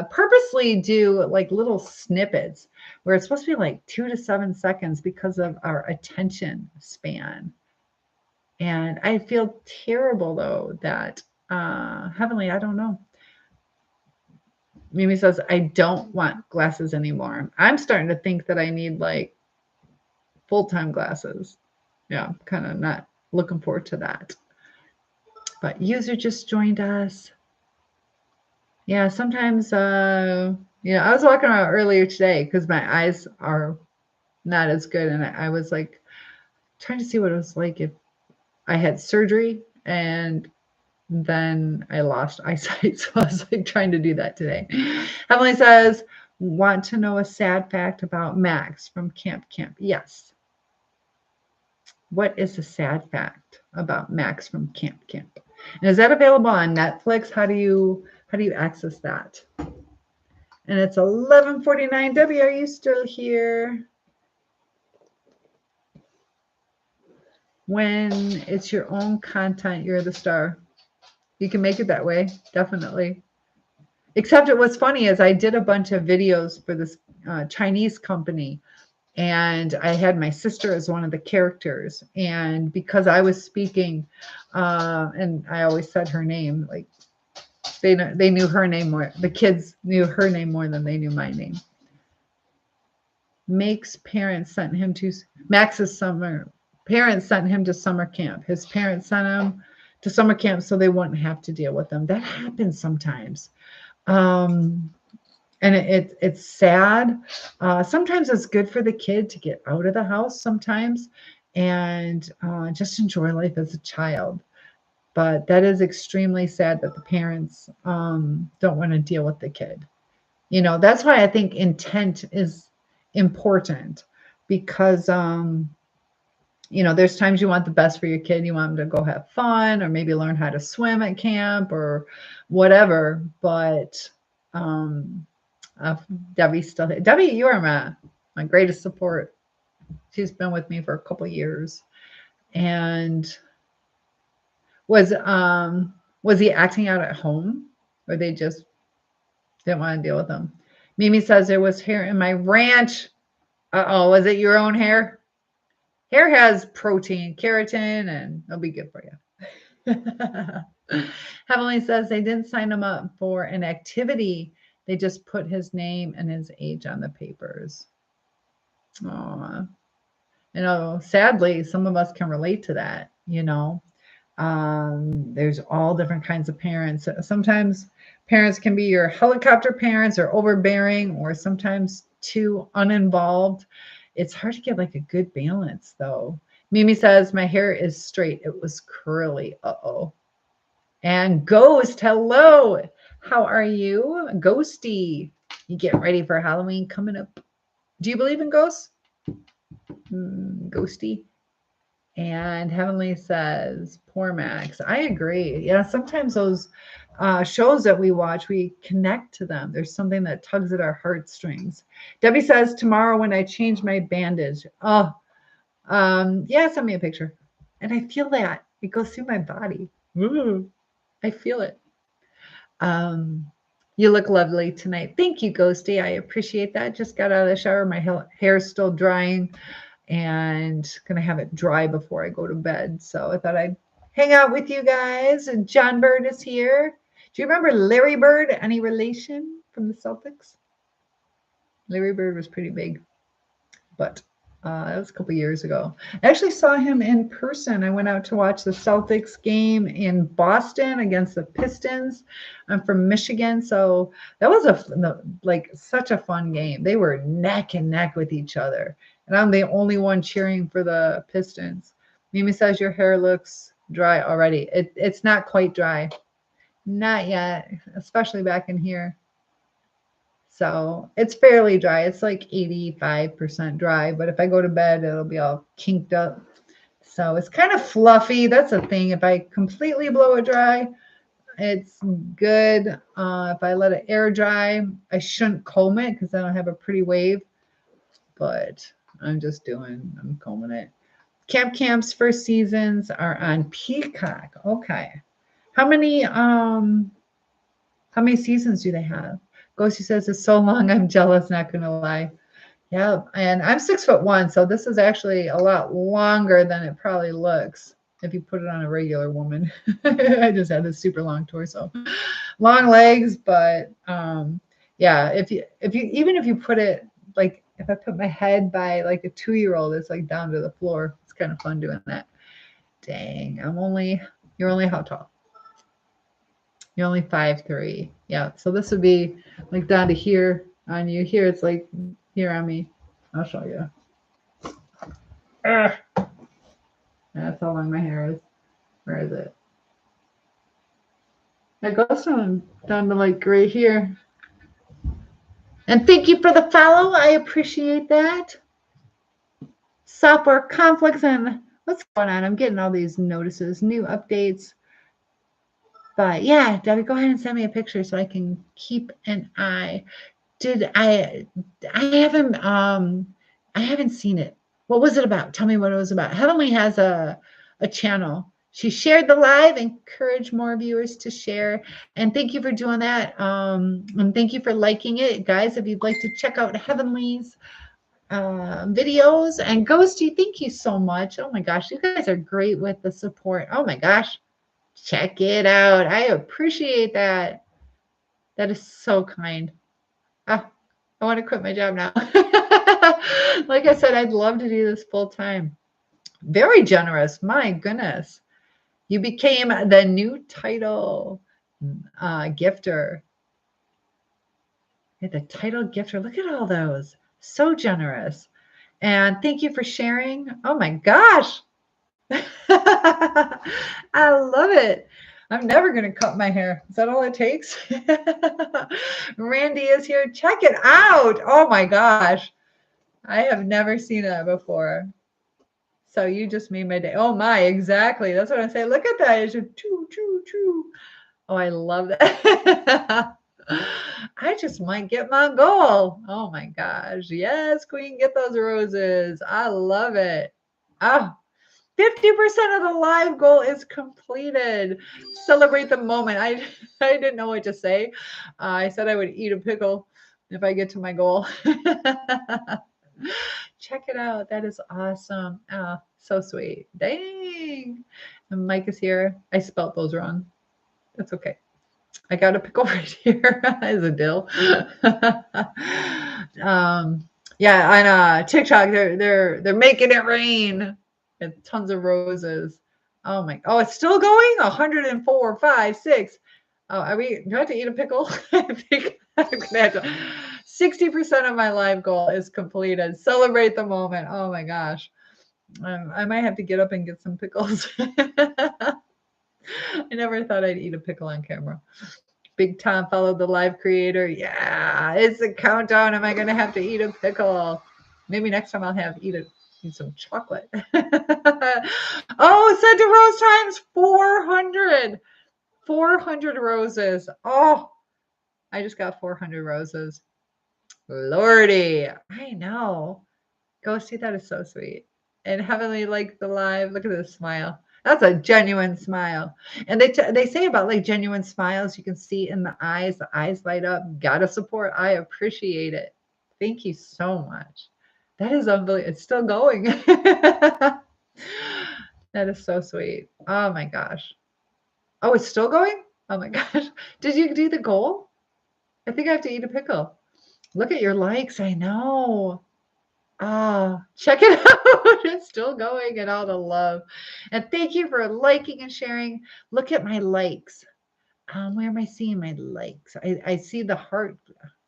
purposely do like little snippets where it's supposed to be like 2 to 7 seconds because of our attention span. And I feel terrible though that Heavenly, I don't know. Mimi says, I don't want glasses anymore. I'm starting to think that I need like full-time glasses. Yeah, kind of not looking forward to that. But user just joined us. Yeah, sometimes I was walking around earlier today because my eyes are not as good. And I was like trying to see what it was like if I had surgery and then I lost eyesight. So I was like trying to do that today. Emily says, want to know a sad fact about Max from Camp Camp? Yes. What is a sad fact about Max from Camp Camp? And is that available on Netflix? How do you access that? And it's 11:49. Debbie, are you still here? When it's your own content, you're the star. You can make it that way, definitely. Except it was funny is I did a bunch of videos for this Chinese company, and I had my sister as one of the characters. And because I was speaking, and I always said her name, like they knew her name more. The kids knew her name more than they knew my name. Max's parents sent him to summer camp. His parents sent him to summer camp so they wouldn't have to deal with them. That happens sometimes. And it's sad. Sometimes it's good for the kid to get out of the house sometimes and just enjoy life as a child. But that is extremely sad that the parents don't want to deal with the kid. That's why I think intent is important because, there's times you want the best for your kid. You want them to go have fun or maybe learn how to swim at camp or whatever. But Debbie's still here. Debbie, you are my greatest support. She's been with me for a couple of years. And was he acting out at home or they just didn't want to deal with him? Mimi says there was hair in my ranch. Uh-oh, was it your own hair? Hair has protein, keratin, and it'll be good for you. Heavenly says they didn't sign him up for an activity. They just put his name and his age on the papers. Aww. Sadly, some of us can relate to that, There's all different kinds of parents. Sometimes parents can be your helicopter parents or overbearing, or sometimes too uninvolved. It's hard to get like a good balance though. Mimi says, my hair is straight. It was curly. Uh-oh. And Ghost, hello. How are you? Ghosty. You getting ready for Halloween coming up? Do you believe in ghosts? Ghosty. And Heavenly says, poor Max. I agree. Yeah, sometimes those shows that we watch, we connect to them. There's something that tugs at our heartstrings. Debbie says, tomorrow when I change my bandage. Oh, yeah, send me a picture. And I feel that. It goes through my body. Ooh, I feel it. You look lovely tonight. Thank you, Ghosty. I appreciate that. Just got out of the shower. My hair's still drying and gonna have it dry before I go to bed. So I thought I'd hang out with you guys. And John Bird is here. Do you remember Larry Bird? Any relation from the Celtics? Larry Bird was pretty big, but that was a couple years ago. I actually saw him in person. I went out to watch the Celtics game in Boston against the Pistons. I'm from Michigan, so that was such a fun game. They were neck and neck with each other, and I'm the only one cheering for the Pistons. Mimi says your hair looks dry already. It's not quite dry, not yet, especially back in here. So it's fairly dry. It's like 85% dry, but if I go to bed, it'll be all kinked up. So it's kind of fluffy. That's a thing. If I completely blow it dry, it's good. If I let it air dry, I shouldn't comb it because I don't have a pretty wave, but I'm combing it. Camp's first seasons are on Peacock. Okay. How many seasons do they have? Ghosty says it's so long, I'm jealous, not gonna lie. Yeah, and I'm 6'1", so this is actually a lot longer than it probably looks if you put it on a regular woman. I just had this super long torso. Long legs, but yeah, if you put it like if I put my head by like a 2-year-old, it's like down to the floor. It's kind of fun doing that. Dang, you're only how tall? You're only 5'3". Yeah, so this would be like down to here. on you. Here, it's like here on me. I'll show you. Ugh. That's how long my hair is. Where is it? It goes down to like right here. And thank you for the follow. I appreciate that. Software conflicts and what's going on? I'm getting all these notices, new updates. But yeah, Debbie, go ahead and send me a picture so I can keep an eye. I haven't seen it. What was it about? Tell me what it was about. Heavenly has a channel. She shared the live, encourage more viewers to share. And thank you for doing that. And thank you for liking it. Guys, if you'd like to check out Heavenly's videos, and Ghosty, thank you so much. Oh my gosh, you guys are great with the support. Oh my gosh, check it out. I appreciate that. That is so kind. Ah, I want to quit my job now. Like I said, I'd love to do this full time. Very generous. My goodness. You became the new title gifter. You're the title gifter. Look at all those. So generous. And thank you for sharing. Oh my gosh. I love it. I'm never going to cut my hair. Is that all it takes? Randy is here. Check it out. Oh my gosh. I have never seen that before. So you just made my day. Oh my, exactly. That's what I say. Look at that. It's just choo, choo, choo. Oh, I love that. I just might get my goal. Oh my gosh. Yes, Queen, get those roses. I love it. Oh, 50% of the live goal is completed. Celebrate the moment. I didn't know what to say. I said I would eat a pickle if I get to my goal. Check it out. That is awesome. Oh, so sweet. Dang. And Mike is here. I spelt those wrong. That's okay. I got a pickle right here as a dill. Yeah, on TikTok, they're making it rain. And tons of roses. Oh, it's still going? 104, 5, 6. Oh, do I have to eat a pickle? I think I'm gonna have to. 60% of my live goal is completed. Celebrate the moment. Oh my gosh. I might have to get up and get some pickles. I never thought I'd eat a pickle on camera. Big Tom followed the live creator. Yeah, it's a countdown. Am I going to have to eat a pickle? Maybe next time I'll eat some chocolate. Oh, Santa Rose times 400. 400 roses. Oh, I just got 400 roses. Lordy, I know. Go see, that is so sweet. And Heavenly liked the live. Look at this smile. That's a genuine smile. And they say about like genuine smiles, you can see in the eyes light up. Gotta support. I appreciate it. Thank you so much. That is unbelievable. It's still going. That is so sweet. Oh my gosh. Oh, it's still going? Oh my gosh. Did you do the goal? I think I have to eat a pickle. Look at your likes. I know. Check it out. It's still going, and all the love. And thank you for liking and sharing. Look at my likes. Where am I seeing my likes? I see the heart.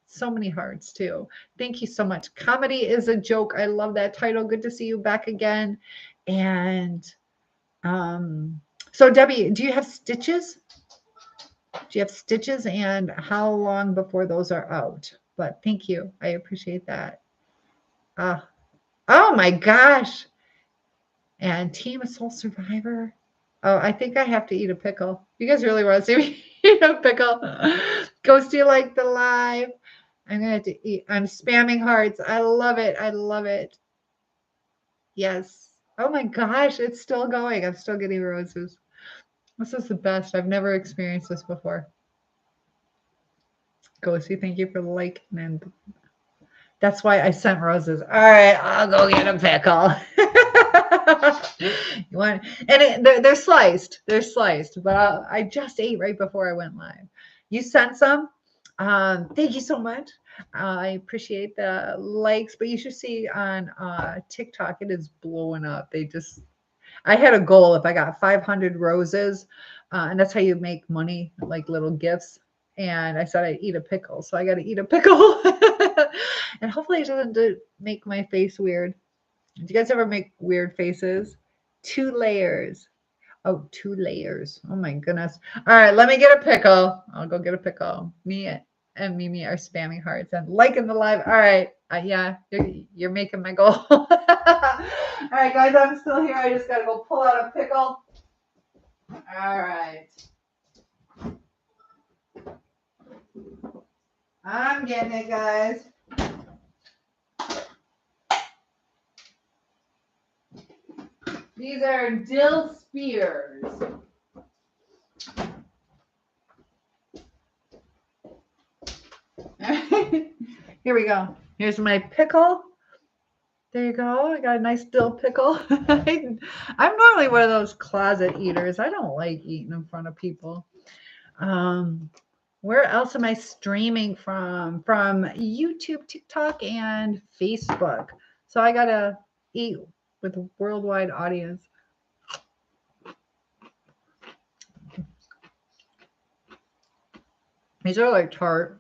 So many hearts too. Thank you so much. Comedy is a joke. I love that title. Good to see you back again. And so Debbie, do you have stitches? Do you have stitches, and how long before those are out? But thank you. I appreciate that. Oh my gosh. And Team Soul Survivor. Oh, I think I have to eat a pickle. You guys really want to see me eat a pickle? Ghosty like the live. I'm going to have to eat. I'm spamming hearts. I love it. I love it. Yes. Oh my gosh. It's still going. I'm still getting roses. This is the best. I've never experienced this before. Ghosty, thank you for the like. And that's why I sent roses. All right, I'll go get a pickle. You want? And they're sliced. They're sliced. But I just ate right before I went live. You sent some. Thank you so much. I appreciate the likes. But you should see on TikTok, it is blowing up. I had a goal. If I got 500 roses, and that's how you make money, like little gifts. And I said I'd eat a pickle. So I got to eat a pickle. And hopefully it doesn't make my face weird. Do you guys ever make weird faces? 2 layers. Oh, 2 layers. Oh my goodness. All right, let me get a pickle. I'll go get a pickle. Me and Mimi are spamming hearts and liking the live. All right. Yeah, you're making my goal. All right, guys, I'm still here. I just got to go pull out a pickle. All right. I'm getting it, guys. These are dill spears. Here we go. Here's my pickle. There you go. I got a nice dill pickle. I'm normally one of those closet eaters. I don't like eating in front of people. Where else am I streaming from? From YouTube, TikTok, and Facebook. So I gotta eat with a worldwide audience. These are like tart.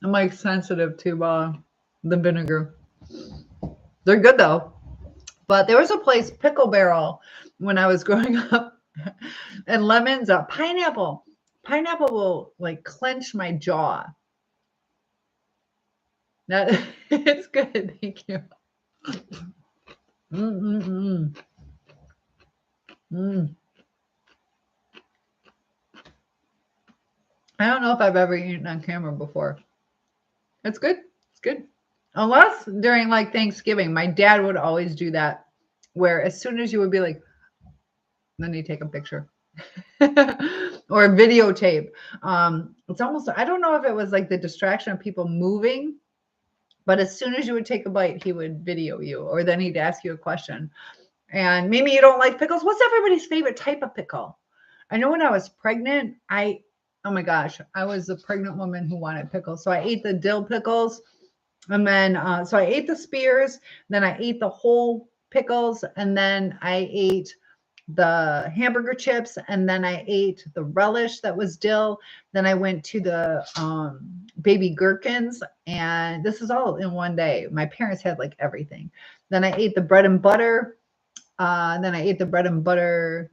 I'm like sensitive to the vinegar. They're good though. But there was a place, Pickle Barrel, when I was growing up, and lemons, pineapple. Pineapple will like clench my jaw. That it's good. Thank you. I don't know if I've ever eaten on camera before. It's good. It's good. Unless during like Thanksgiving, my dad would always do that, where as soon as you would be like, then you take a picture or a videotape. It's almost, I don't know if it was like the distraction of people moving, but as soon as you would take a bite, he would video you, or then he'd ask you a question. And maybe you don't like pickles. What's everybody's favorite type of pickle? I know when I was pregnant, oh my gosh, I was a pregnant woman who wanted pickles. So I ate the dill pickles. And then, so I ate the spears, then I ate the whole pickles, and then I ate the hamburger chips, and then I ate the relish that was dill. Then I went to the baby gherkins, and this is all in one day. My parents had like everything. Then I ate the bread and butter. Then I ate the bread and butter,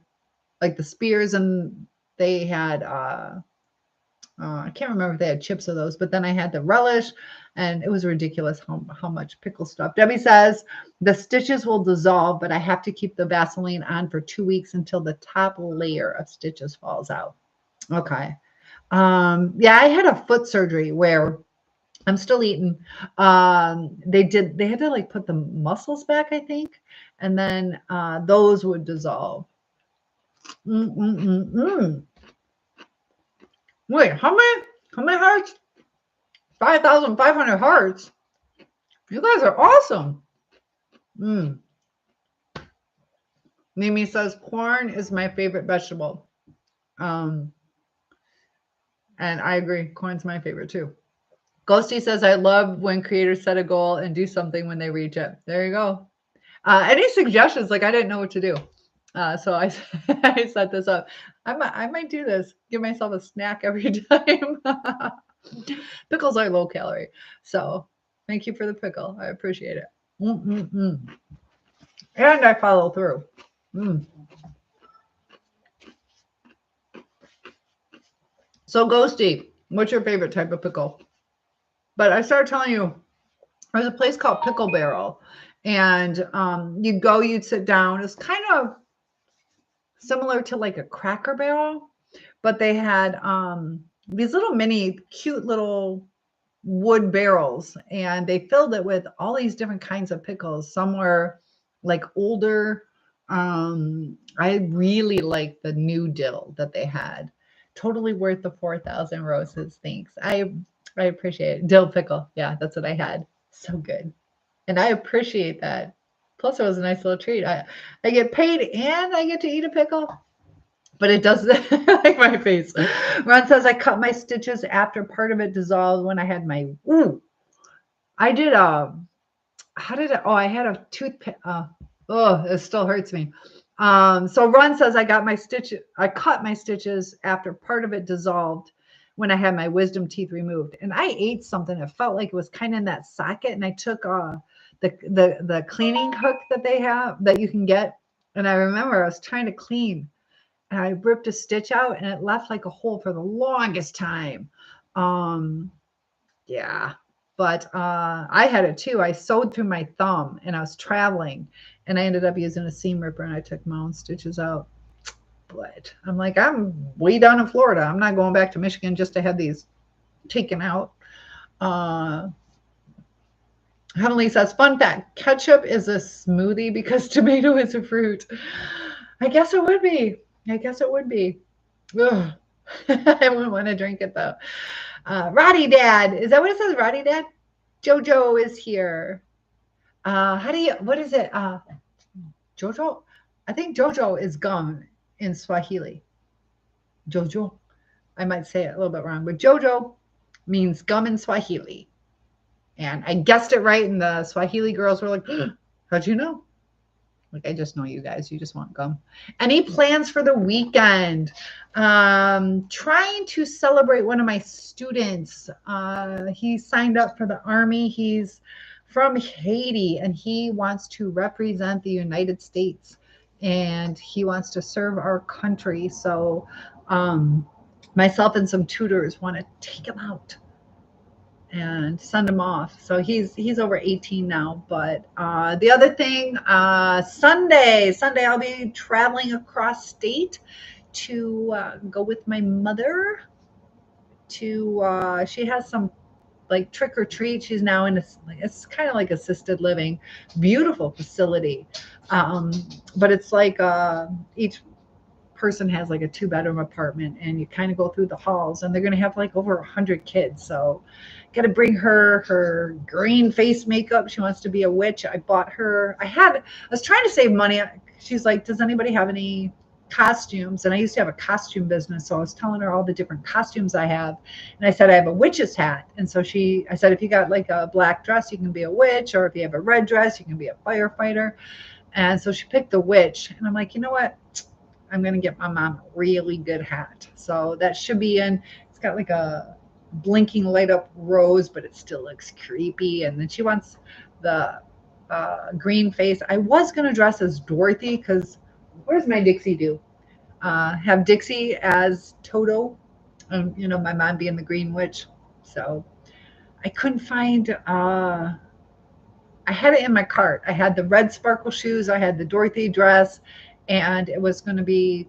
like the spears, and they had I can't remember if they had chips of those, but then I had the relish, and it was ridiculous how much pickle stuff. Debbie says the stitches will dissolve, but I have to keep the Vaseline on for 2 weeks until the top layer of stitches falls out. Okay. Yeah, I had a foot surgery where I'm still eating. They had to like put the muscles back, I think, and then those would dissolve. Wait, how many hearts? 5,500 hearts. You guys are awesome. Mimi says corn is my favorite vegetable. And I agree. Corn's my favorite too. Ghosty says, I love when creators set a goal and do something when they reach it. There you go. Any suggestions? Like I didn't know what to do. So I set this up. I might do this. Give myself a snack every time. Pickles are low calorie. So thank you for the pickle. I appreciate it. And I follow through. So Ghosty, what's your favorite type of pickle? But I started telling you, there's a place called Pickle Barrel. And you'd sit down. It's kind of similar to like a Cracker Barrel, but they had these little mini cute little wood barrels, and they filled it with all these different kinds of pickles. Some were like older. I really liked the new dill that they had. Totally worth the 4,000 roses. Thanks. I appreciate it. Dill pickle. Yeah, that's what I had. So good. And I appreciate that. Plus, it was a nice little treat. I get paid and I get to eat a pickle. But it does like my face. Ron says, I cut my stitches after part of it dissolved when I had my, I did, I had a toothpick. It still hurts me. So Ron says, I cut my stitches after part of it dissolved when I had my wisdom teeth removed. And I ate something that felt like it was kind of in that socket. And I took the cleaning hook that they have that you can get. And I remember I was trying to clean and I ripped a stitch out and it left like a hole for the longest time. Um, yeah. But I had it too. I sewed through my thumb and I was traveling and I ended up using a seam ripper and I took my own stitches out. But I'm like, I'm way down in Florida. I'm not going back to Michigan just to have these taken out. Uh, Heavenly says, fun fact, ketchup is a smoothie because tomato is a fruit. I guess it would be. I guess it would be. Ugh. I wouldn't want to drink it though. Roddy Dad. Is that what it says? Roddy Dad? Jojo is here. How do you, what is it? Jojo? I think Jojo is gum in Swahili. Jojo. I might say it a little bit wrong, but Jojo means gum in Swahili. And I guessed it right. And the Swahili girls were like, how'd you know? Like, I just know you guys. You just want gum. Any plans for the weekend? Trying to celebrate one of my students. He signed up for the Army. He's from Haiti and he wants to represent the United States and he wants to serve our country. So myself and some tutors want to take him out and send him off. So he's over 18 now. But the other thing, Sunday I'll be traveling across state to go with my mother to she has some like trick or treat. She's now in it's kind of like assisted living, beautiful facility. But it's like each person has like a 2-bedroom apartment and you kind of go through the halls and they're going to have like over 100 kids. So got to bring her green face makeup. She wants to be a witch. I bought her, I was trying to save money. She's like, does anybody have any costumes? And I used to have a costume business. So I was telling her all the different costumes I have. And I said, I have a witch's hat. And so I said, if you got like a black dress, you can be a witch. Or if you have a red dress, you can be a firefighter. And so she picked the witch. And I'm like, you know what? I'm going to get my mom a really good hat. So that should be in. It's got like a blinking light up rose, but it still looks creepy. And then she wants the green face. I was going to dress as Dorothy because where's my Dixie do? Have Dixie as Toto. My mom being the green witch. So I couldn't find. I had it in my cart. I had the red sparkle shoes. I had the Dorothy dress, and it was going to be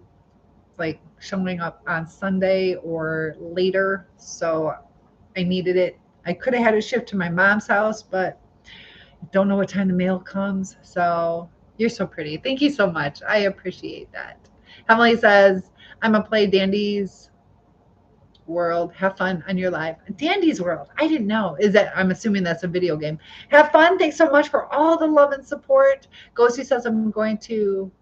like showing up on Sunday or later. So I needed it. I could have had it shipped to my mom's house, but I don't know what time the mail comes. So you're so pretty. Thank you so much. I appreciate that. Emily says, I'm going to play Dandy's World. Have fun on your live. Dandy's World. I didn't know. I'm assuming that's a video game. Have fun. Thanks so much for all the love and support. Ghosty says I'm going to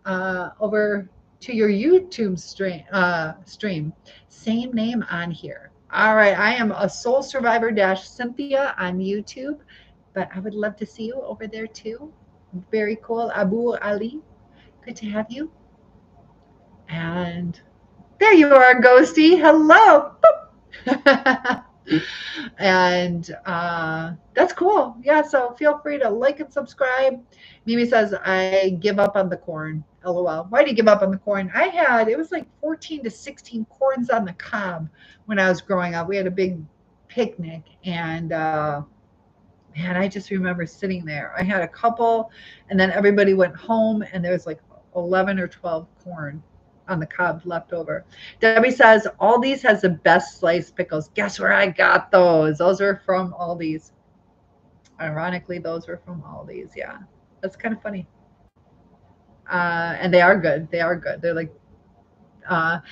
over to your YouTube stream. Same name on here. All right. I am a Soul Survivor Cynthia on YouTube, but I would love to see you over there too. Very cool. Abu Ali. Good to have you. And there you are, Ghosty. Hello. And that's cool. Yeah, so feel free to like and subscribe. Mimi says, I give up on the corn. LOL. Why do you give up on the corn? It was like 14 to 16 corns on the cob when I was growing up. We had a big picnic and man, I just remember sitting there. I had a couple and then everybody went home and there was like 11 or 12 corn on the cob left over. Debbie says, Aldi's has the best sliced pickles. Guess where I got those? Those are from Aldi's. Ironically, those were from Aldi's. Yeah, that's kind of funny. And they are good. They are good. They're like, now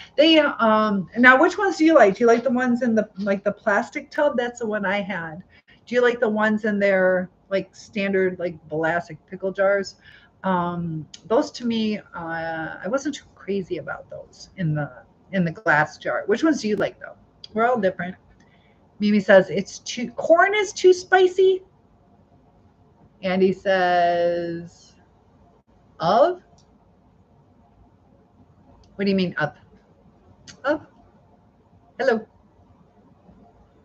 which ones do you like? Do you like the ones in the plastic tub? That's the one I had. Do you like the ones in their like standard like plastic pickle jars? Those to me, I wasn't too crazy about those in the glass jar. Which ones do you like though? We're all different. Mimi says corn is too spicy. Andy says of. What do you mean of? Of. Hello.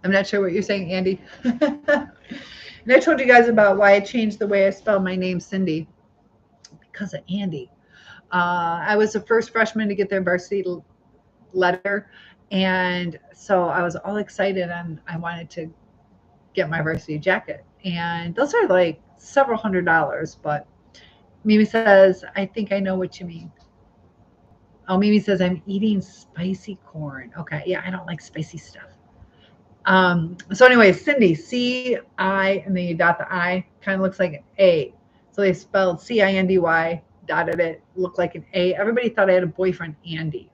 I'm not sure what you're saying, Andy. And I told you guys about why I changed the way I spell my name, Cindy, because of Andy. I was the first freshman to get their varsity letter. And so I was all excited and I wanted to get my varsity jacket. And those are like several $100s. But Mimi says, I think I know what you mean. Oh, Mimi says, I'm eating spicy corn. Okay. Yeah, I don't like spicy stuff. So anyway, Cindy, C-I, and then you dot the I, kind of looks like an A. So they spelled C-I-N-D-Y, dotted it, looked like an A. Everybody thought I had a boyfriend, Andy.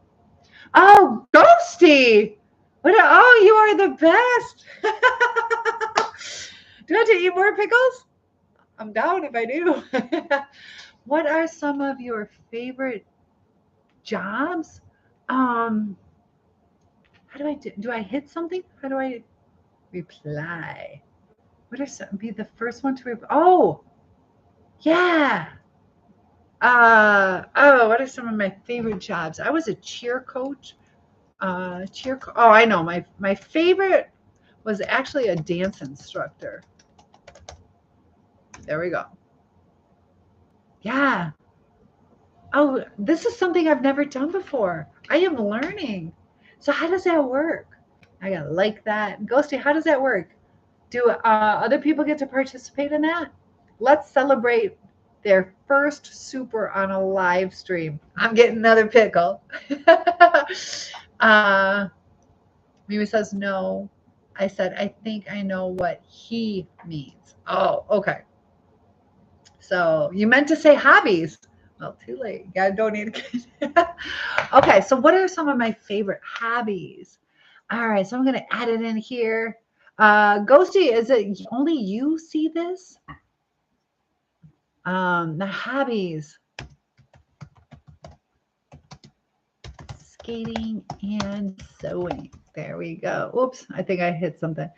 Oh, Ghosty! Oh, you are the best. Do I have to eat more pickles? I'm down if I do. What are some of your favorite jobs? How do I do I hit something? How do I reply? What are some be the first one to oh yeah. What are some of my favorite jobs? I was a cheer coach. Oh, I know. My favorite was actually a dance instructor. There we go. Yeah. Oh, this is something I've never done before. I am learning. So how does that work? I gotta like that. Ghosty, how does that work? Do other people get to participate in that? Let's celebrate their first super on a live stream. I'm getting another pickle. Mimi says no. I said, I think I know what he means. Oh, okay. So you meant to say hobbies. Well, too late. You gotta donate again. Okay, so what are some of my favorite hobbies? All right, so I'm gonna add it in here. Ghosty, is it only you see this? The hobbies. Skating and sewing. There we go. Oops, I think I hit something.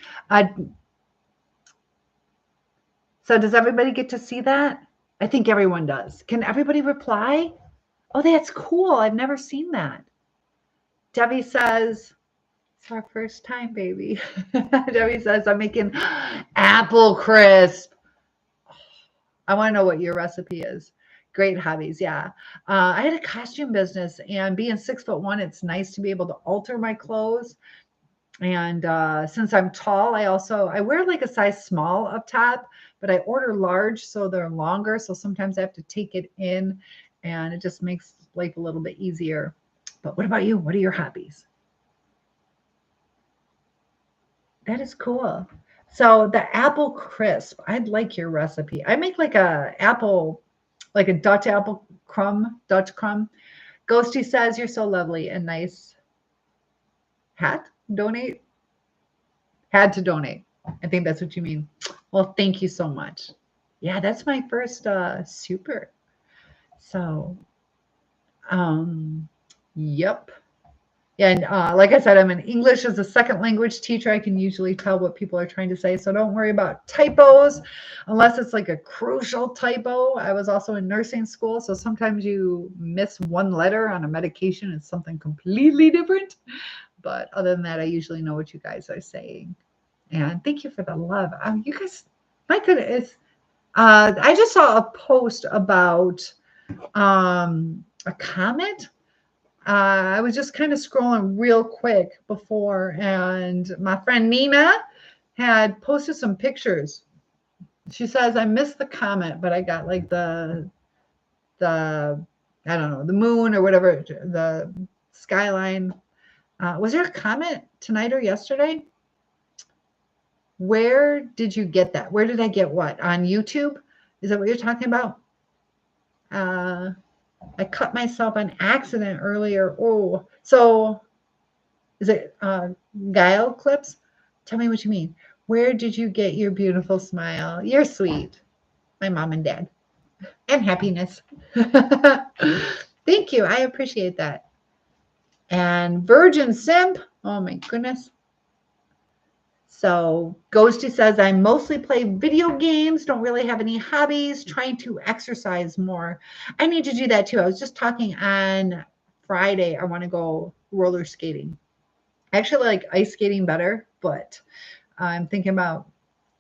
So does everybody get to see that? I think everyone does. Can everybody reply? Oh, that's cool. I've never seen that. Debbie says, it's our first time, baby. Debbie says, I'm making apple crisp. I want to know what your recipe is. Great hobbies. Yeah. I had a costume business, and being 6'1", it's nice to be able to alter my clothes. And since I'm tall, I wear like a size small up top, but I order large so they're longer. So sometimes I have to take it in, and it just makes life a little bit easier. But what about you? What are your hobbies? That is cool. So the apple crisp, I'd like your recipe. I make like a Dutch apple crumb, Dutch crumb. Ghosty says you're so lovely and nice. Hat? Donate? Had to donate. I think that's what you mean. Well, thank you so much. Yeah, that's my first super. So, yep. And like I said, I'm an English as a second language teacher. I can usually tell what people are trying to say. So don't worry about typos unless it's like a crucial typo. I was also in nursing school. So sometimes you miss one letter on a medication. It's something completely different. But other than that, I usually know what you guys are saying. And thank you for the love. You guys, my goodness. I just saw a post about a comment. I was just kind of scrolling real quick before, and my friend Nina had posted some pictures. She says, I missed the comment, but I got like the I don't know, the moon or whatever, the skyline. Was there a comment tonight or yesterday? Where did you get that? Where did I get what? On YouTube? Is that what you're talking about? I cut myself on accident earlier. Oh, so is it Guile clips? Tell me what you mean. Where did you get your beautiful smile? You're sweet. My mom and dad. And happiness. Thank you. I appreciate that. And Virgin Simp. Oh my goodness. So Ghosty says, I mostly play video games, don't really have any hobbies, trying to exercise more. I need to do that too. I was just talking on Friday. I want to go roller skating. I actually like ice skating better, but I'm thinking about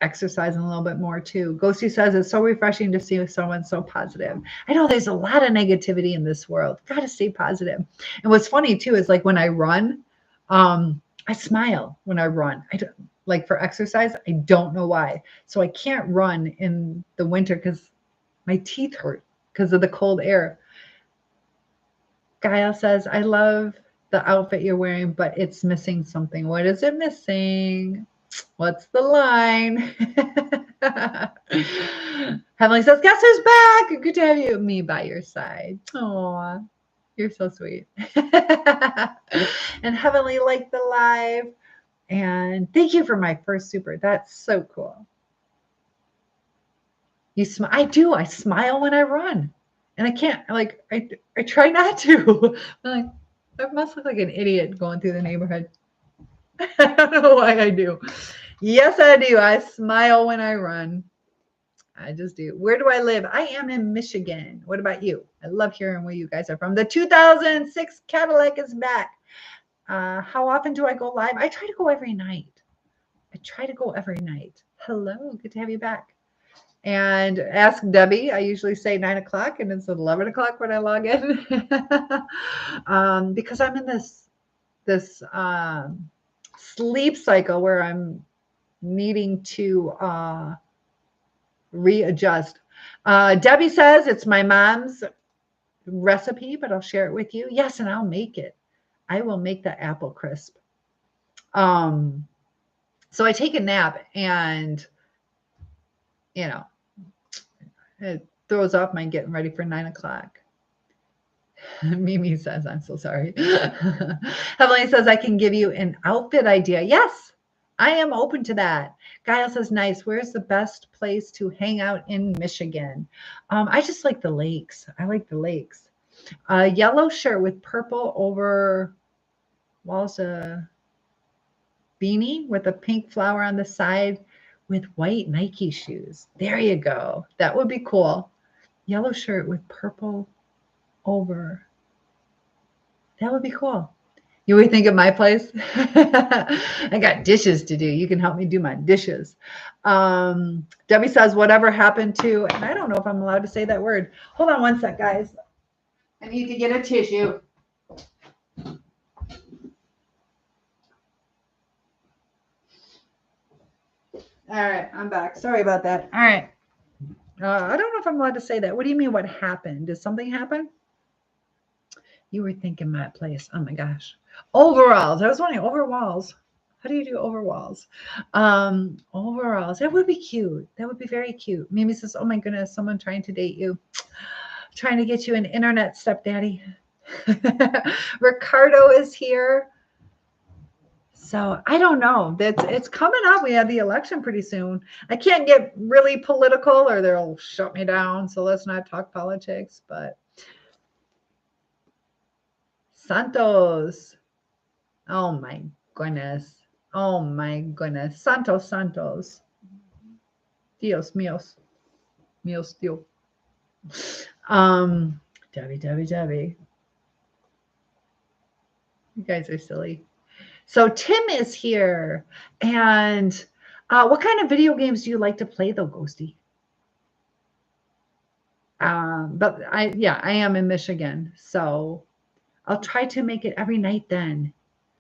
exercising a little bit more too. Ghosty says it's so refreshing to see someone so positive. I know there's a lot of negativity in this world. Got to stay positive. And what's funny too is like when I run, I smile when I run. I don't, like for exercise, I don't know why. So I can't run in the winter because my teeth hurt because of the cold air. Gail says, I love the outfit you're wearing, but it's missing something. What is it missing? What's the line? Heavenly says, guess who's back? Good to have you, me by your side. Aw, you're so sweet. And Heavenly liked the live. And thank you for my first super. That's so cool. You smile. I do. I smile when I run. And I can't, like, I try not to. I'm like, I must look like an idiot going through the neighborhood. I don't know why I do. Yes, I do. I smile when I run. I just do. Where do I live? I am in Michigan. What about you? I love hearing where you guys are from. The 2006 Cadillac is back. How often do I go live? I try to go every night. Hello. Good to have you back. And ask Debbie. I usually say 9 o'clock, and it's 11 o'clock when I log in. Because I'm in this sleep cycle where I'm needing to readjust. Debbie says it's my mom's recipe, but I'll share it with you. Yes, and I'll make it. I will make the apple crisp. So I take a nap, and you know, it throws off my getting ready for 9 o'clock. Mimi says, I'm so sorry. Heavenly says, I can give you an outfit idea. Yes, I am open to that. Gail says, nice. Where's the best place to hang out in Michigan? I just like the lakes. I like the lakes. Yellow shirt with purple over walls, a beanie with a pink flower on the side with white Nike shoes. There you go. That would be cool. Yellow shirt with purple over. That would be cool. You would think of my place? I got dishes to do. You can help me do my dishes. Debbie says, whatever happened to, and I don't know if I'm allowed to say that word. Hold on one sec, guys. I need to get a tissue. All right, I'm back. Sorry about that. All right. I don't know if I'm allowed to say that. What do you mean what happened? Did something happen? You were thinking my place. Oh my gosh. Overalls. I was wondering, overalls. How do you do overalls? Overalls. That would be cute. That would be very cute. Mimi says, oh my goodness, someone trying to date you. Trying to get you an internet stepdaddy. Ricardo is here. So I don't know. It's coming up. We have the election pretty soon. I can't get really political or they'll shut me down. So let's not talk politics. But Santos. Oh my goodness. Oh my goodness. Santos. Dios míos. Míos Dios. Debbie. You guys are silly. So Tim is here. And what kind of video games do you like to play though, Ghosty? But I am in Michigan. So I'll try to make it every night then.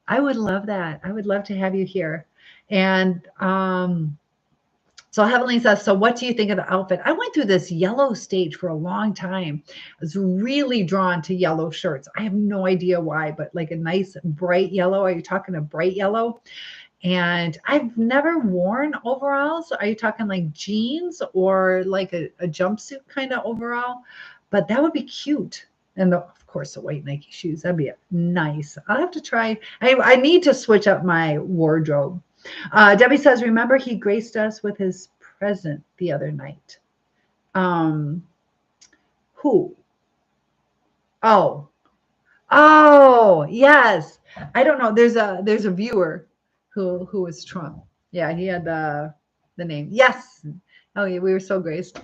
I would love that. I would love to have you here. And so Heavenly says, so what do you think of the outfit? I went through this yellow stage for a long time. I was really drawn to yellow shirts. I have no idea why, but like a nice bright yellow. Are you talking a bright yellow? And I've never worn overalls. Are you talking like jeans or like a jumpsuit kind of overall? But that would be cute. And of course, the white Nike shoes. That'd be nice. I'll have to try. I need to switch up my wardrobe. Debbie says, remember he graced us with his present the other night. Who? Oh, yes. I don't know. There's a viewer who was Trump. Yeah, he had the name. Yes. Oh yeah, we were so graced.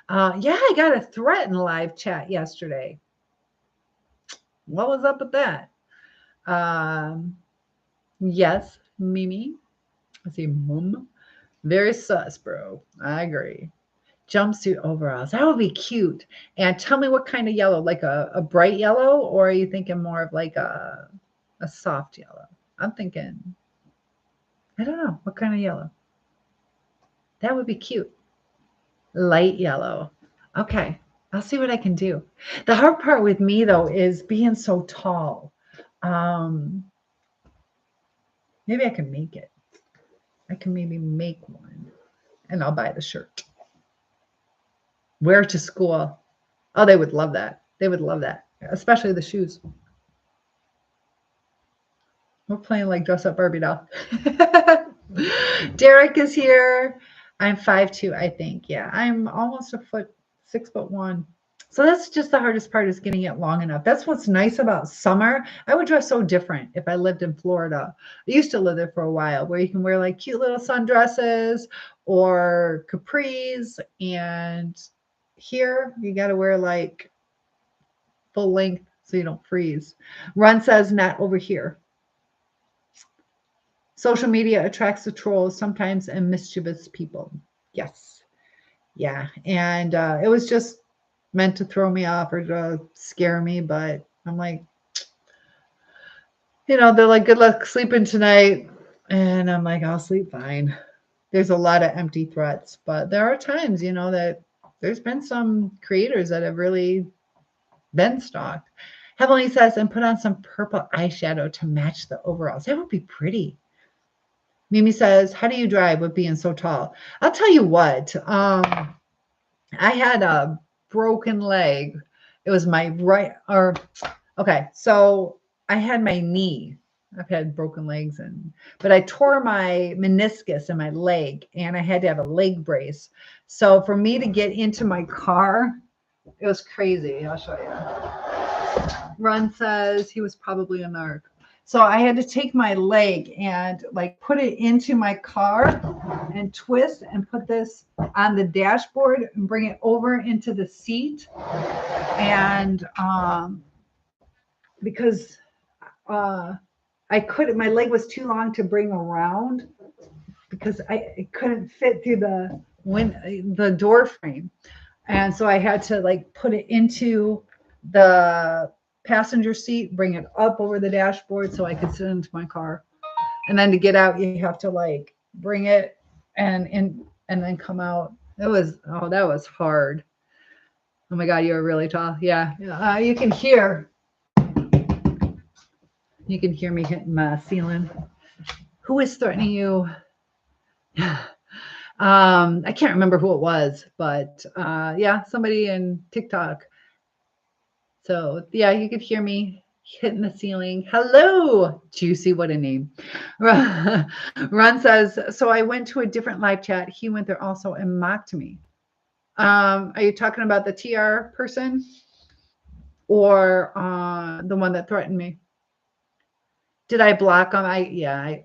Yeah, I got a threat in live chat yesterday. What was up with that? Yes, Mimi. I see mom. Very sus, bro. I agree. Jumpsuit overalls. That would be cute. And tell me what kind of yellow, like a bright yellow, or are you thinking more of like a soft yellow? I'm thinking, I don't know, what kind of yellow? That would be cute. Light yellow. Okay. I'll see what I can do. The hard part with me though is being so tall. Um, maybe I can make it. I can maybe make one and I'll buy the shirt. Wear to school. Oh, they would love that. They would love that, especially the shoes. We're playing like dress up Barbie doll. Derek is here. I'm 5'2", I think. Yeah, I'm almost 6'1". So that's just the hardest part is getting it long enough. That's what's nice about summer. I would dress so different if I lived in Florida. I used to live there for a while where you can wear like cute little sundresses or capris. And here you got to wear like full length so you don't freeze. Run says not over here. Social media attracts the trolls sometimes and mischievous people. Yes. Yeah. And it was just meant to throw me off or to scare me. But I'm like, they're like, good luck sleeping tonight. And I'm like, I'll sleep fine. There's a lot of empty threats. But there are times, that there's been some creators that have really been stalked. Heavenly says, and put on some purple eyeshadow to match the overalls. That would be pretty. Mimi says, how do you drive with being so tall? I'll tell you what. I had a broken leg. It was my right, okay. So I had my knee. I've had broken legs but I tore my meniscus in my leg and I had to have a leg brace. So for me to get into my car, it was crazy. I'll show you. Run says he was probably a narc. So I had to take my leg and like put it into my car and twist and put this on the dashboard and bring it over into the seat. And because I couldn't, my leg was too long to bring around because it couldn't fit through the door frame. And so I had to like put it into the passenger seat, bring it up over the dashboard so I could sit into my car. And then to get out, you have to like bring it and then come out. That was hard. Oh my God, you were really tall. Yeah. You can hear me hitting my ceiling. Who is threatening you? I can't remember who it was, but yeah, somebody in TikTok. So yeah, you could hear me hitting the ceiling. Hello, Juicy, what a name. Ron says, so I went to a different live chat. He went there also and mocked me. Are you talking about the TR person or the one that threatened me? Did I block him? Yeah.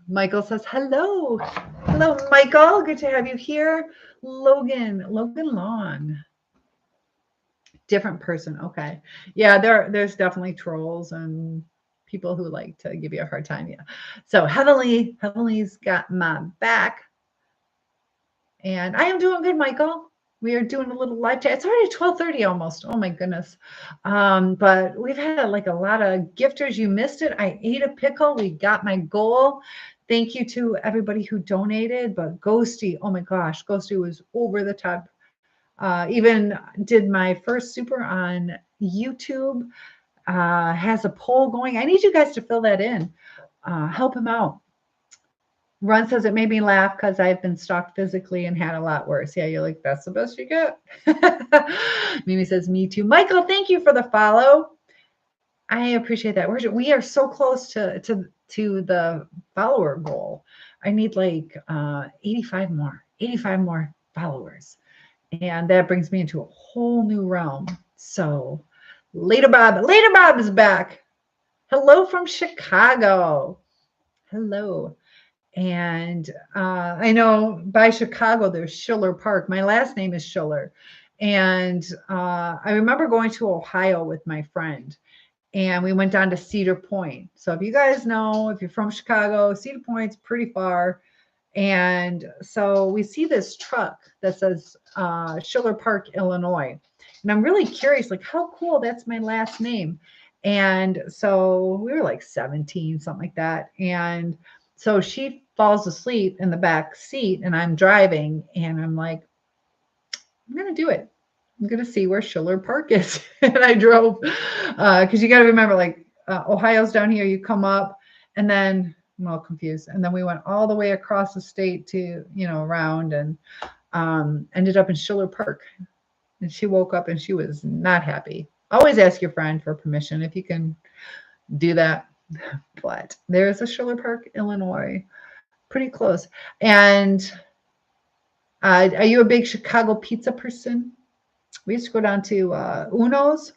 Michael says, hello, Michael. Good to have you here. Logan Long. Different person. Okay. Yeah, there's definitely trolls and people who like to give you a hard time. Yeah. So Heavenly's got my back. And I am doing good, Michael. We are doing a little live chat. It's already 12:30 almost. Oh my goodness. But we've had like a lot of gifters. You missed it. I ate a pickle. We got my goal. Thank you to everybody who donated. But Ghosty, oh my gosh, Ghosty was over the top. Even did my first super on YouTube. Has a poll going. I need you guys to fill that in. Help him out. Ron says it made me laugh because I've been stalked physically and had a lot worse. Yeah, you're like, that's the best you get. Mimi says, me too. Michael, thank you for the follow. I appreciate that. We are so close to the follower goal. I need like 85 more followers. And that brings me into a whole new realm. So Later Bob is back. Hello from Chicago. Hello. And I know by Chicago, there's Schiller Park. My last name is Schiller. And I remember going to Ohio with my friend. and we went down to Cedar Point. So if you guys know, if you're from Chicago, Cedar Point's pretty far. And so we see this truck that says Schiller Park, Illinois. And I'm really curious, like, how cool, that's my last name. And so we were like 17, something like that. And so she falls asleep in the back seat and I'm driving and I'm like, I'm going to do it. I'm going to see where Schiller Park is. And I drove, because you got to remember, like, Ohio's down here, you come up and then I'm all confused. And then we went all the way across the state to, around and ended up in Schiller Park. And she woke up and she was not happy. Always ask your friend for permission if you can do that. But there's a Schiller Park, Illinois, pretty close. And are you a big Chicago pizza person? We used to go down to Uno's.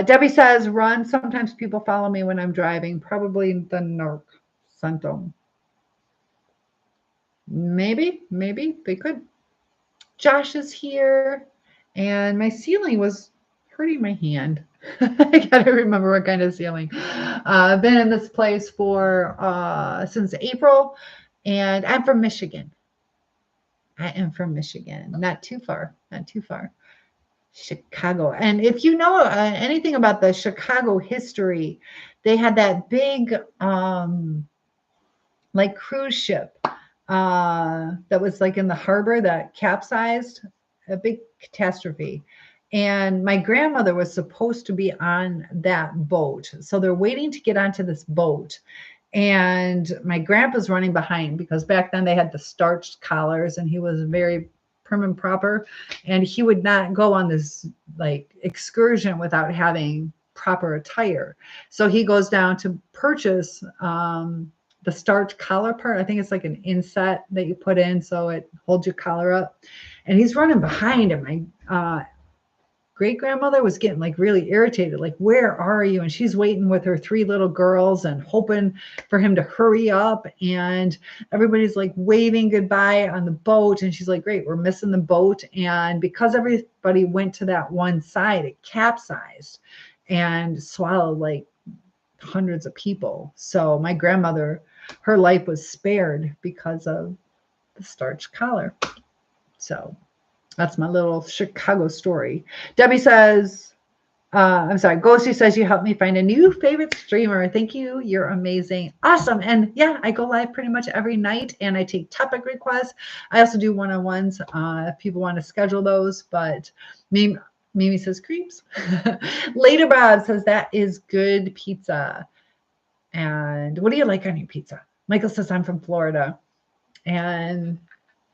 Debbie says, run. Sometimes people follow me when I'm driving, probably the Narc Centum. Maybe they could. Josh is here, and my ceiling was hurting my hand. I gotta remember what kind of ceiling. I've been in this place for since April, and I'm from Michigan. I am from Michigan, not too far. Chicago. And if you know anything about the Chicago history, they had that big like cruise ship that was like in the harbor that capsized, a big catastrophe. And my grandmother was supposed to be on that boat. So they're waiting to get onto this boat. And my grandpa's running behind because back then they had the starched collars and he was very prim and proper. And he would not go on this like excursion without having proper attire. So he goes down to purchase the starch collar part. I think it's like an inset that you put in so it holds your collar up. And he's running behind him. My great grandmother was getting like really irritated, like, where are you? And she's waiting with her 3 little girls and hoping for him to hurry up. And everybody's like waving goodbye on the boat. And she's like, great, we're missing the boat. And because everybody went to that one side, it capsized and swallowed like hundreds of people. So my grandmother, her life was spared because of the starch collar. So that's my little Chicago story. Debbie says, I'm sorry, Ghosty says you helped me find a new favorite streamer. Thank you. You're amazing. Awesome. And yeah, I go live pretty much every night and I take topic requests. I also do one-on-ones if people want to schedule those, but Mimi says creeps. Later Bob says that is good pizza. And what do you like on your pizza? Michael says I'm from Florida. And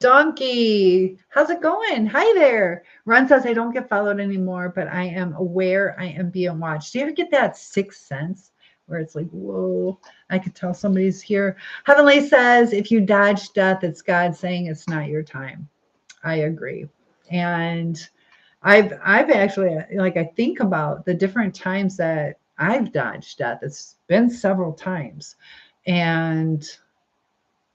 Donkey, how's it going? Hi there. Ron says I don't get followed anymore, but I am aware I am being watched. Do you ever get that sixth sense where it's like, whoa, I could tell somebody's here? Heavenly says if you dodge death, it's God saying it's not your time. I agree. And I've actually, like, I think about the different times that I've dodged death. It's been several times. And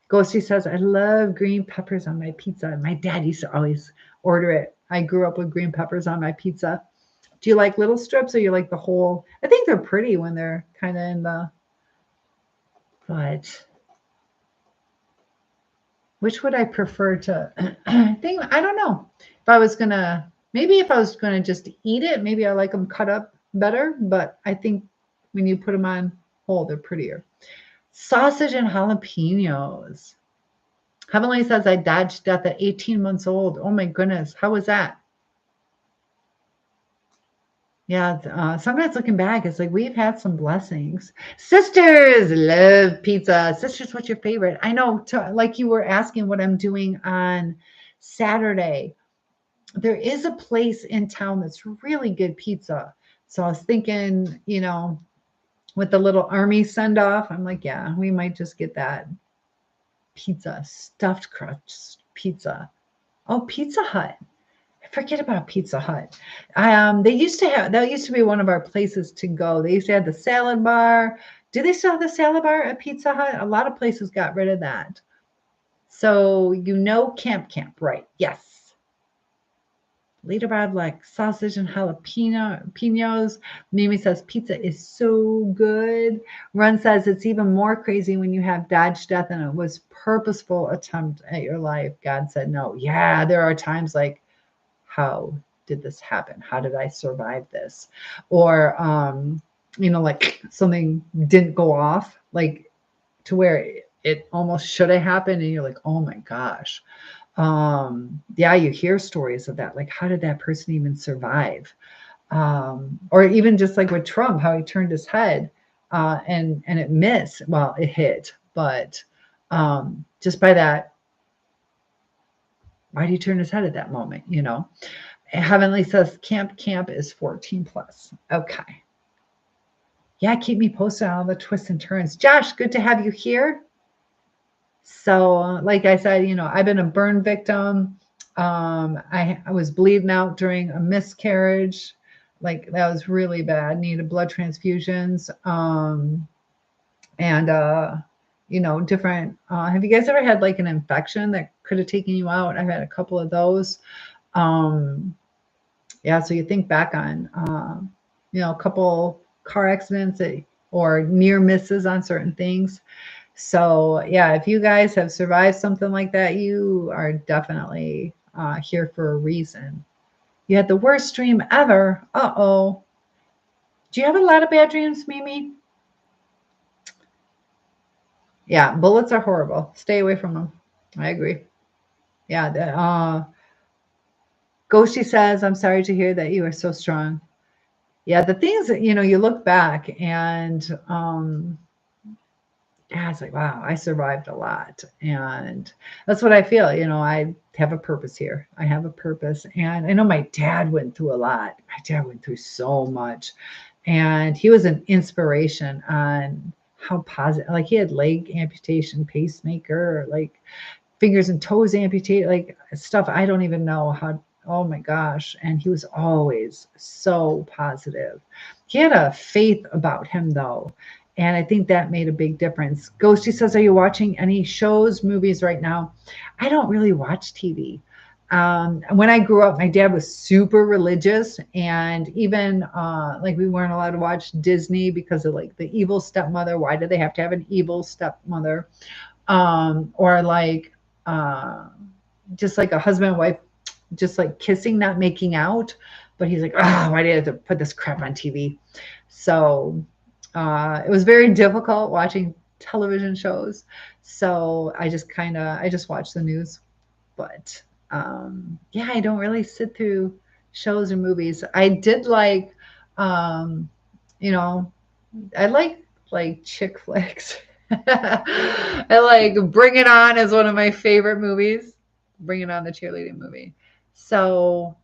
Ghosty says, I love green peppers on my pizza. My dad used to always order it. I grew up with green peppers on my pizza. Do you like little strips or you like the whole? I think they're pretty when they're kind of in the, but which would I prefer to, I don't know. If I was going to, maybe if I was going to just eat it, maybe I like them cut up better. But I think when you put them on whole, they're prettier. Sausage and jalapenos. Heavenly says I dodged death at 18 months old. Oh my goodness. How was that? Yeah, sometimes looking back, it's like we've had some blessings. Sisters love pizza. Sisters, what's your favorite? I know, like you were asking what I'm doing on Saturday. There is a place in town that's really good pizza. So I was thinking, with the little army send off, I'm like, yeah, we might just get that pizza, stuffed crust pizza. Oh, Pizza Hut. I forget about Pizza Hut. That used to be one of our places to go. They used to have the salad bar. Do they still have the salad bar at Pizza Hut? A lot of places got rid of that. So, Camp, right? Yes. Lita Brad like sausage and jalapenos. Mimi says pizza is so good. Run says it's even more crazy when you have dodged death and it was purposeful attempt at your life. God said no. Yeah, there are times like, how did this happen? How did I survive this? Or like something didn't go off, like to where it almost should have happened, and you're like, oh my gosh. Yeah, you hear stories of that, like how did that person even survive? Or even just like with Trump, how he turned his head and it missed. Well, it hit, but just by that, why did he turn his head at that moment? Heavenly says camp is 14 plus. Okay. Yeah, keep me posted on all the twists and turns. Josh, good to have you here. So, like I said, I've been a burn victim. I was bleeding out during a miscarriage. Like that was really bad. Needed blood transfusions. And different. Have you guys ever had like an infection that could have taken you out? I've had a couple of those. Yeah, so you think back on, a couple car accidents or near misses on certain things. So yeah, if you guys have survived something like that, you are definitely here for a reason. You had the worst dream ever. Uh-oh. Do you have a lot of bad dreams, Mimi? Yeah, bullets are horrible. Stay away from them. I agree. Yeah. Ghosty says, I'm sorry to hear that you are so strong. Yeah, the things that, you look back and yeah, it's like, wow, I survived a lot. And that's what I feel. I have a purpose here. I have a purpose. And I know my dad went through a lot. My dad went through so much. And he was an inspiration on how positive, like he had leg amputation, pacemaker, like fingers and toes amputated, like stuff I don't even know how. Oh my gosh. And he was always so positive. He had a faith about him though. And I think that made a big difference. Ghosty says, are you watching any shows, movies right now? I don't really watch TV. When I grew up, my dad was super religious, and even like we weren't allowed to watch Disney because of like the evil stepmother. Why do they have to have an evil stepmother? Or like just like a husband and wife just like kissing, not making out. But he's like, why do you have to put this crap on TV? So it was very difficult watching television shows. So I just watch the news. But yeah, I don't really sit through shows or movies. I did like, um, I like chick flicks. I like Bring It On is one of my favorite movies. Bring It On, the cheerleading movie. So,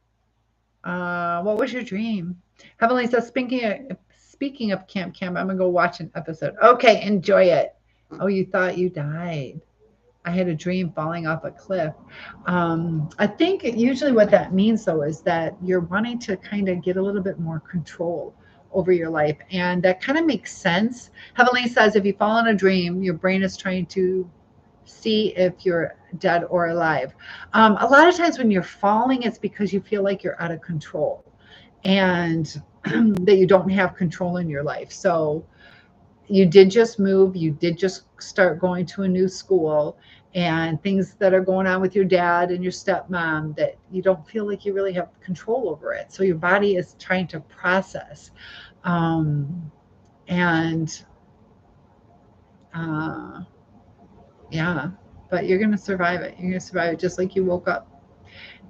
what was your dream? Heavenly says, speaking of camp, I'm gonna go watch an episode. Okay, enjoy it. Oh, you thought you died. I had a dream falling off a cliff. I think usually what that means, though, is that you're wanting to kind of get a little bit more control over your life. And that kind of makes sense. Heavenly says if you fall in a dream, your brain is trying to see if you're dead or alive. A lot of times when you're falling, it's because you feel like you're out of control and that you don't have control in your life. So, you did just move, you did just start going to a new school, and things that are going on with your dad and your stepmom that you don't feel like you really have control over it. So your body is trying to process. And yeah, but you're going to survive it. You're going to survive it just like you woke up.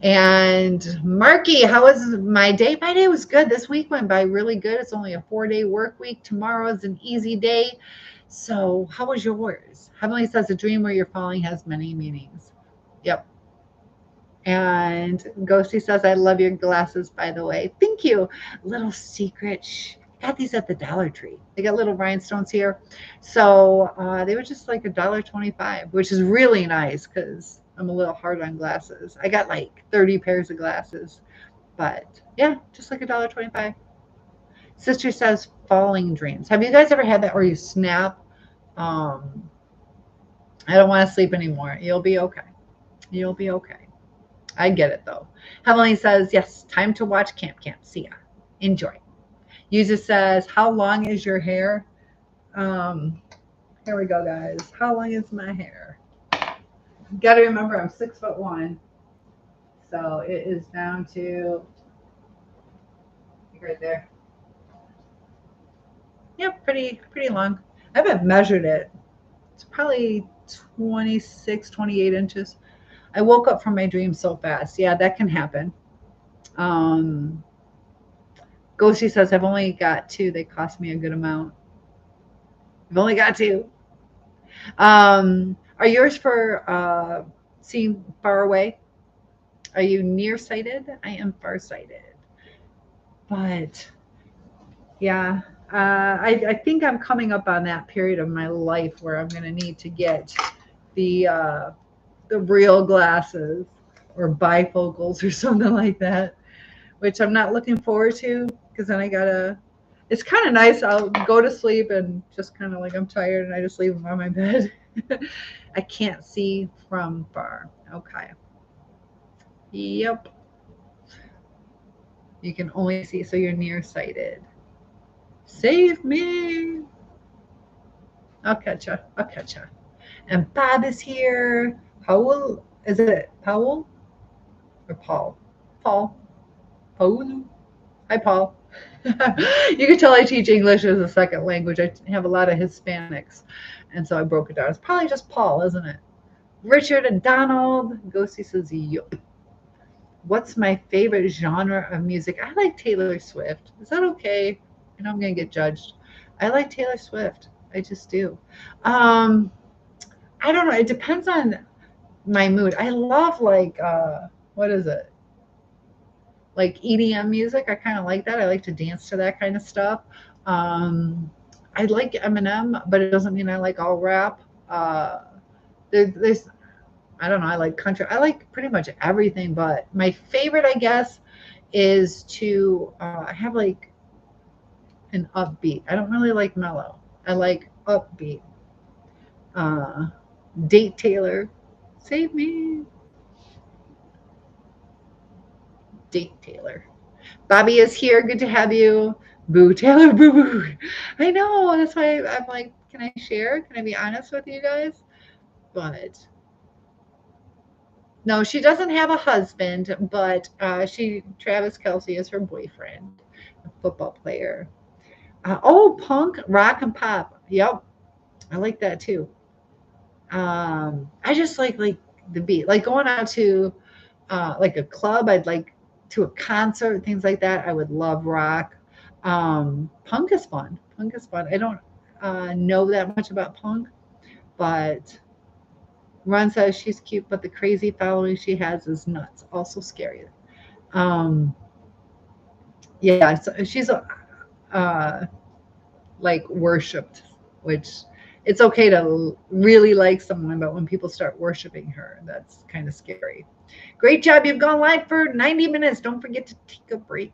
And Marky, how was my day? My day was good. This week went by really good. It's only a 4-day work week. Tomorrow is an easy day. So how was yours? Heavenly says a dream where you're falling has many meanings. Yep. And Ghosty says, I love your glasses, by the way. Thank you. Little secret. Shh. Got these at the Dollar Tree. They got little rhinestones here. So they were just like $1.25, which is really nice because I'm a little hard on glasses. I got like 30 pairs of glasses. But yeah, just like $1.25. Sister says falling dreams. Have you guys ever had that, or you snap? I don't want to sleep anymore. You'll be okay. You'll be okay. I get it though. Heavenly says, yes, time to watch Camp Camp. See ya. Enjoy. User says, how long is your hair? Um, Here we go, guys. How long is my hair? Got to remember, I'm 6'1", so it is down to right there. Yeah, pretty long. I haven't measured it. It's probably 26, 28 inches. I woke up from my dream so fast. Yeah, that can happen. Um, Ghosty says, I've only got two. They cost me a good amount. I've only got two. Are yours for seeing far away? Are you nearsighted? I am farsighted. But yeah, I think I'm coming up on that period of my life where I'm going to need to get the real glasses or bifocals or something like that, which I'm not looking forward to because then I gotta. It's kind of nice. I'll go to sleep and just kind of like I'm tired and I just leave them on my bed. I can't see from far. Okay. Yep. You can only see, so you're nearsighted. Save me. I'll catch ya. I'll catch ya. And Bob is here. Powell, is it Powell or Paul? Paul. Paul. Hi, Paul. You can tell I teach English as a second language. I have a lot of Hispanics, and so I broke it down. It's probably just Paul, isn't it? Richard and Donald. Ghosty says, yup. What's my favorite genre of music? I like Taylor Swift. Is that okay? I know I'm going to get judged. I like Taylor Swift. I just do. Um, I don't know. It depends on my mood. I love like what is it? Like EDM music. I kind of like that. I like to dance to that kind of stuff. Um, I like Eminem, but it doesn't mean I like all rap. There's I don't know. I like country. I like pretty much everything, but my favorite, I guess, is to have like an upbeat. I don't really like mellow. I like upbeat. Uh, Date Taylor, save me. Date Taylor. Bobby is here. Good to have you. Boo Taylor, boo boo. I know. That's why I'm like, can I share? Can I be honest with you guys? But no, she doesn't have a husband, but Travis Kelsey is her boyfriend, a football player. Oh, punk, rock, and pop. Yep, I like that too. I just like the beat, like going out to like a club. I'd like to a concert, things like that. I would love rock. Punk is fun. Punk is fun. I don't know that much about punk, but Ron says she's cute, but the crazy following she has is nuts. Also scary. Um, yeah, so she's uh, like worshipped, which it's okay to really like someone, but when people start worshiping her, that's kind of scary. Great job. You've gone live for 90 minutes. Don't forget to take a break.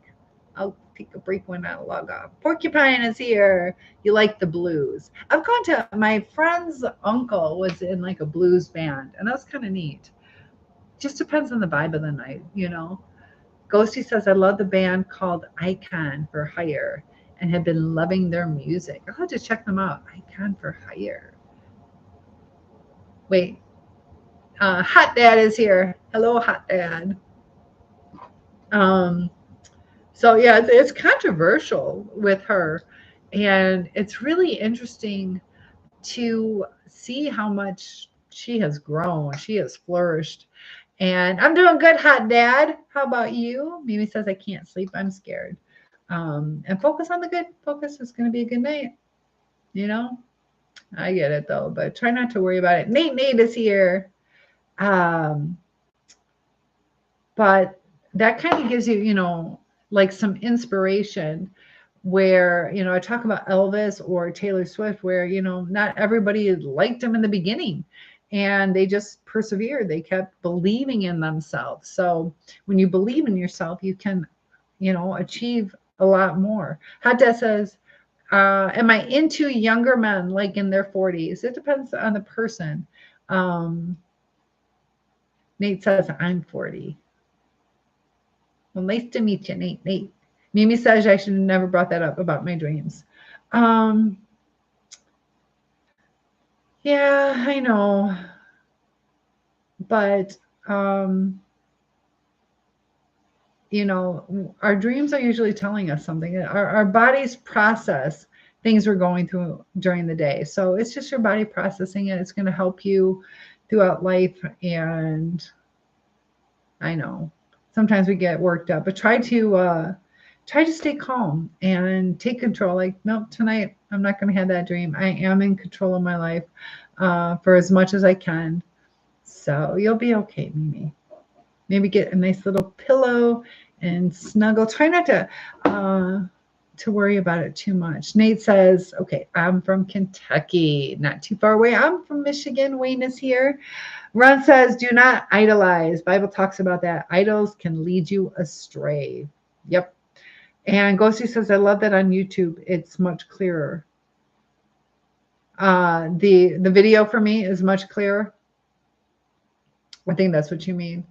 I'll take a break when I log off. Porcupine is here. You like the blues. I've gone to my friend's uncle was in like a blues band, and that's kind of neat. Just depends on the vibe of the night, you know. Ghosty says, I love the band called Icon for Hire and have been loving their music. I'll have to check them out. Icon for Hire. Wait, Hot Dad is here. Hello, Hot Dad. Um, so yeah, it's controversial with her, and it's really interesting to see how much she has grown. She has flourished. And I'm doing good, Hot Dad. How about you? Mimi says, I can't sleep. I'm scared. And focus on the good. Focus is going to be a good night. You know, I get it though, but try not to worry about it. Nate is here. Um, but that kind of gives you, you know, like some inspiration where, you know, I talk about Elvis or Taylor Swift, where, you know, not everybody liked them in the beginning and they just persevered. They kept believing in themselves. So when you believe in yourself, you can, you know, achieve a lot more. Hada says, am I into younger men, like in their 40s? It depends on the person. Um, Nate says, I'm 40. Well, nice to meet you, Nate. Nate. Mimi says I should have never brought that up about my dreams. Yeah, I know. But, you know, our dreams are usually telling us something. Our bodies process things we're going through during the day. So it's just your body processing it. It's going to help you throughout life. And I know sometimes we get worked up, but try to stay calm and take control. Like, no, tonight I'm not going to have that dream. I am in control of my life for as much as I can. So you'll be okay, Mimi. Maybe get a nice little pillow and snuggle. Try not to worry about it too much. Nate says, okay, I'm from Kentucky, not too far away. I'm from Michigan. Wayne is here. Ron says, do not idolize. Bible talks about that. Idols can lead you astray. Yep. And Ghosty says, I love that on YouTube. It's much clearer. The video for me is much clearer. I think that's what you mean.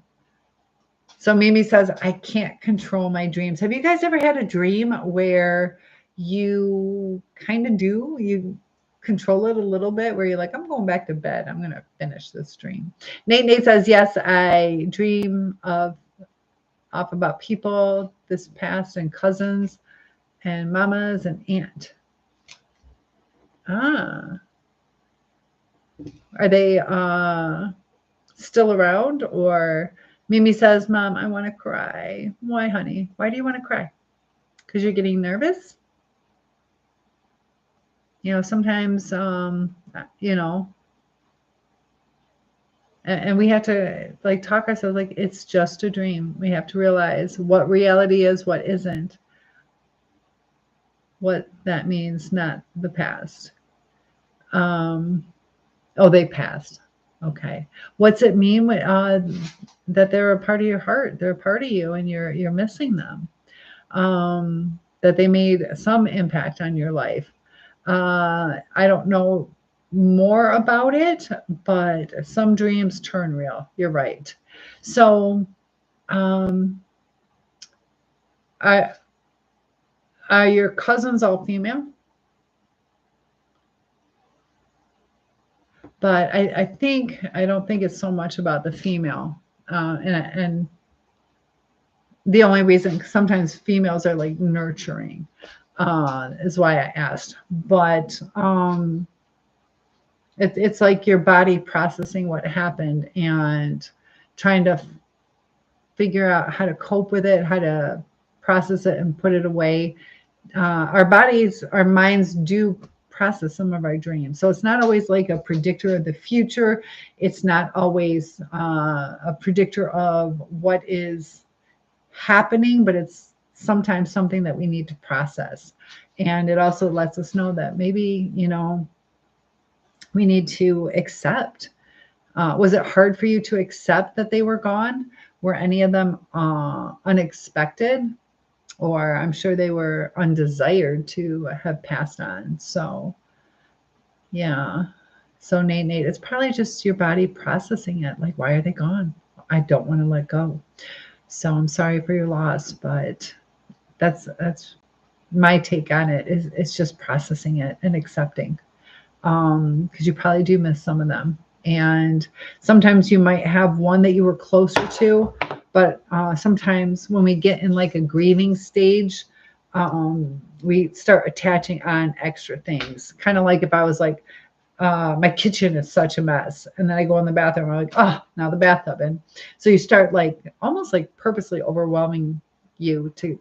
So Mimi says, I can't control my dreams. Have you guys ever had a dream where you kind of do? You control it a little bit where you're like, I'm going back to bed. I'm going to finish this dream. Nate says, yes, I dream off about people this past and cousins and mamas and aunt. Ah. Are they still around? Or Mimi says, Mom, I want to cry. Why, honey? Why do you want to cry? Because you're getting nervous? You know, sometimes, you know, and we have to like talk ourselves like it's just a dream. We have to realize what reality is, what isn't, what that means, not the past. Oh, they passed. Okay. What's it mean when, that they're a part of your heart? They're a part of you, and you're missing them. That they made some impact on your life. I don't know more about it, but some dreams turn real. You're right. So, are your cousins all female? But I don't think it's so much about the female, and the only reason sometimes females are like nurturing is why I asked. But it's like your body processing what happened and trying to figure out how to cope with it, how to process it and put it away. Our bodies, our minds do process some of our dreams. So it's not always like a predictor of the future. It's not always a predictor of what is happening, but it's sometimes something that we need to process. And it also lets us know that maybe, you know, we need to accept. Was it hard for you to accept that they were gone? Were any of them unexpected? Or I'm sure they were undesired to have passed on. So, yeah. So, Nate, it's probably just your body processing it. Like, why are they gone? I don't want to let go. So I'm sorry for your loss, but that's my take on it. Is it's just processing it and accepting, because you probably do miss some of them. And sometimes you might have one that you were closer to, but sometimes when we get in like a grieving stage, we start attaching on extra things. Kind of like if I was like, my kitchen is such a mess, and then I go in the bathroom, I'm like, oh, now the bathtub. And so you start like almost like purposely overwhelming you to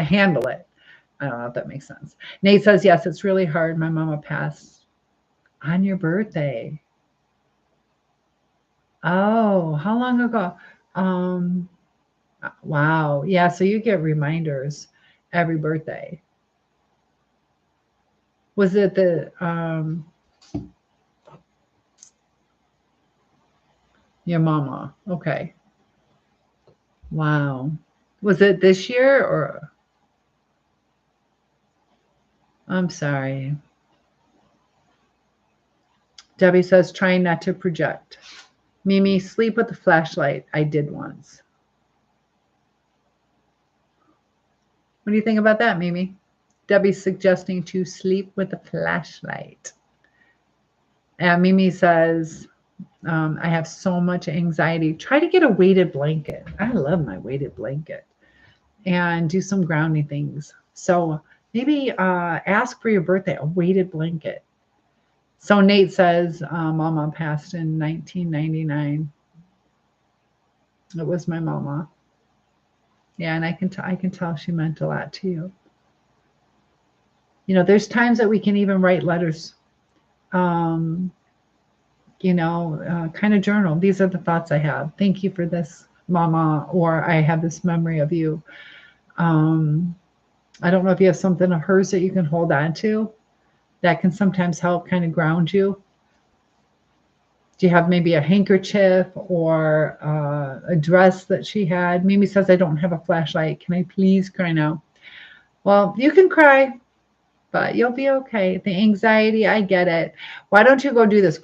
handle it. I don't know if that makes sense. Nate says, yes, it's really hard. My mama passed on your birthday. Oh, how long ago? Um, wow. Yeah, so you get reminders every birthday. Was it the your mama? Okay. Wow. Was it this year or I'm sorry. Debbie says, trying not to project. Mimi, sleep with the flashlight. I did once. What do you think about that, Mimi? Debbie's suggesting to sleep with a flashlight. And Mimi says, I have so much anxiety. Try to get a weighted blanket. I love my weighted blanket. And do some grounding things. So maybe ask for your birthday a weighted blanket. So Nate says, Mama passed in 1999. It was my mama. Yeah, and I can tell she meant a lot to you. You know, there's times that we can even write letters. Kind of journal. These are the thoughts I have. Thank you for this, Mama, or I have this memory of you. I don't know if you have something of hers that you can hold on to that can sometimes help kind of ground you. Do you have maybe a handkerchief or a dress that she had? Mimi says, I don't have a flashlight. Can I please cry now? Well, you can cry, but you'll be okay. The anxiety, I get it. Why don't you go do this?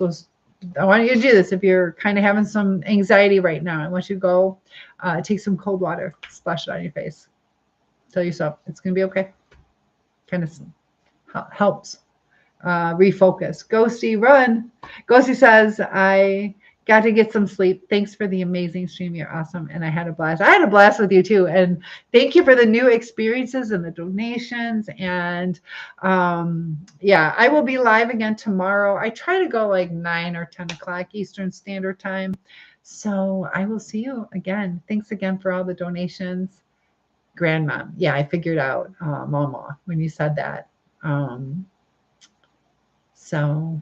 I want you to do this. If you're kind of having some anxiety right now, I want you to go take some cold water, splash it on your face. Tell yourself it's going to be okay. Kind of helps refocus. Ghosty, run. Ghosty says, I got to get some sleep. Thanks for the amazing stream. You're awesome. And I had a blast. I had a blast with you too. And thank you for the new experiences and the donations. And yeah, I will be live again tomorrow. I try to go like 9 or 10 o'clock Eastern Standard Time. So I will see you again. Thanks again for all the donations. Grandma. Yeah, I figured out Mama when you said that. So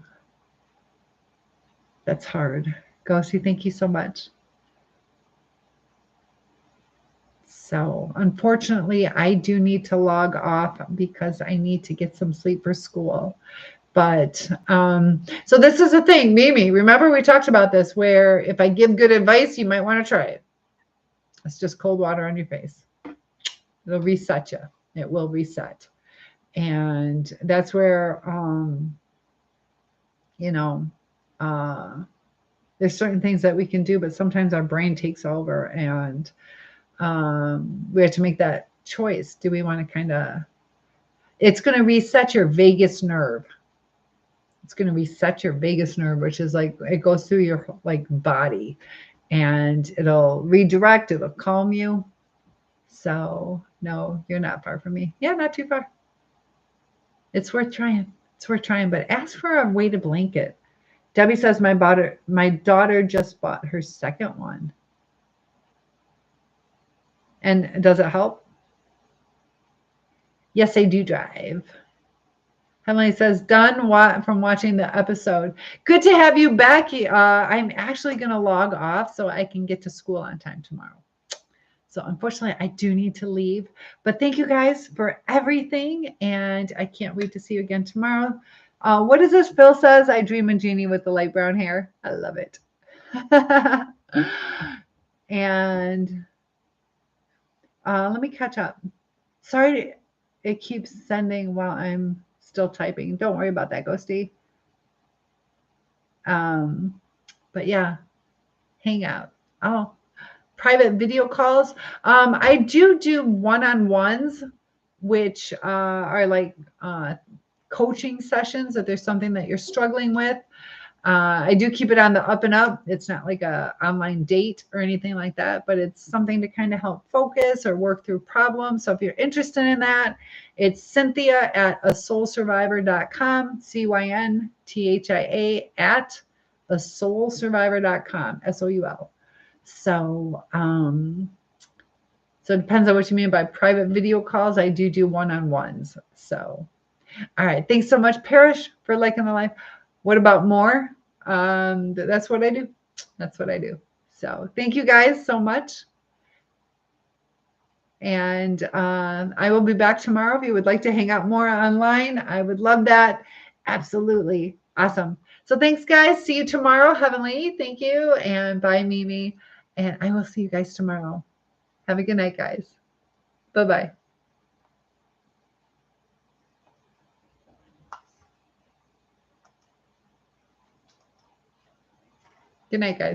that's hard. Ghosty, thank you so much. So unfortunately, I do need to log off because I need to get some sleep for school. But so this is a thing, Mimi. Remember we talked about this where if I give good advice, you might want to try it. It's just cold water on your face. It'll reset you. It will reset. And that's where, there's certain things that we can do, but sometimes our brain takes over and we have to make that choice. Do we want to it's going to reset your vagus nerve. It's going to reset your vagus nerve, which is like, it goes through your like body and it'll redirect, it'll calm you. So no, you're not far from me. Yeah, not too far. It's worth trying. It's worth trying, but ask for a weighted blanket. Debbie says my daughter just bought her second one. And does it help? Yes, I do drive. Emily says, done from watching the episode. Good to have you back. I'm actually going to log off so I can get to school on time tomorrow. So unfortunately, I do need to leave. But thank you guys for everything. And I can't wait to see you again tomorrow. What is this? Phil says, I dream a genie with the light brown hair. I love it. And let me catch up. Sorry, it keeps sending while I'm still typing. Don't worry about that, Ghosty. But yeah, hang out. Oh, private video calls. I do one-on-ones, which are like coaching sessions if there's something that you're struggling with. I do keep it on the up and up. It's not like a online date or anything like that, but it's something to kind of help focus or work through problems. So if you're interested in that, it's Cynthia at asoulsurvivor.com, CYNTHIA at asoulsurvivor.com, SOUL. So, so it depends on what you mean by private video calls. I do one-on-ones. So, all right. Thanks so much, Parrish, for liking the live. What about more? That's what I do. That's what I do. So thank you guys so much. And I will be back tomorrow. If you would like to hang out more online, I would love that. Absolutely. Awesome. So thanks, guys. See you tomorrow. Heavenly. Thank you. And bye, Mimi. And I will see you guys tomorrow. Have a good night, guys. Bye-bye. Good night, guys.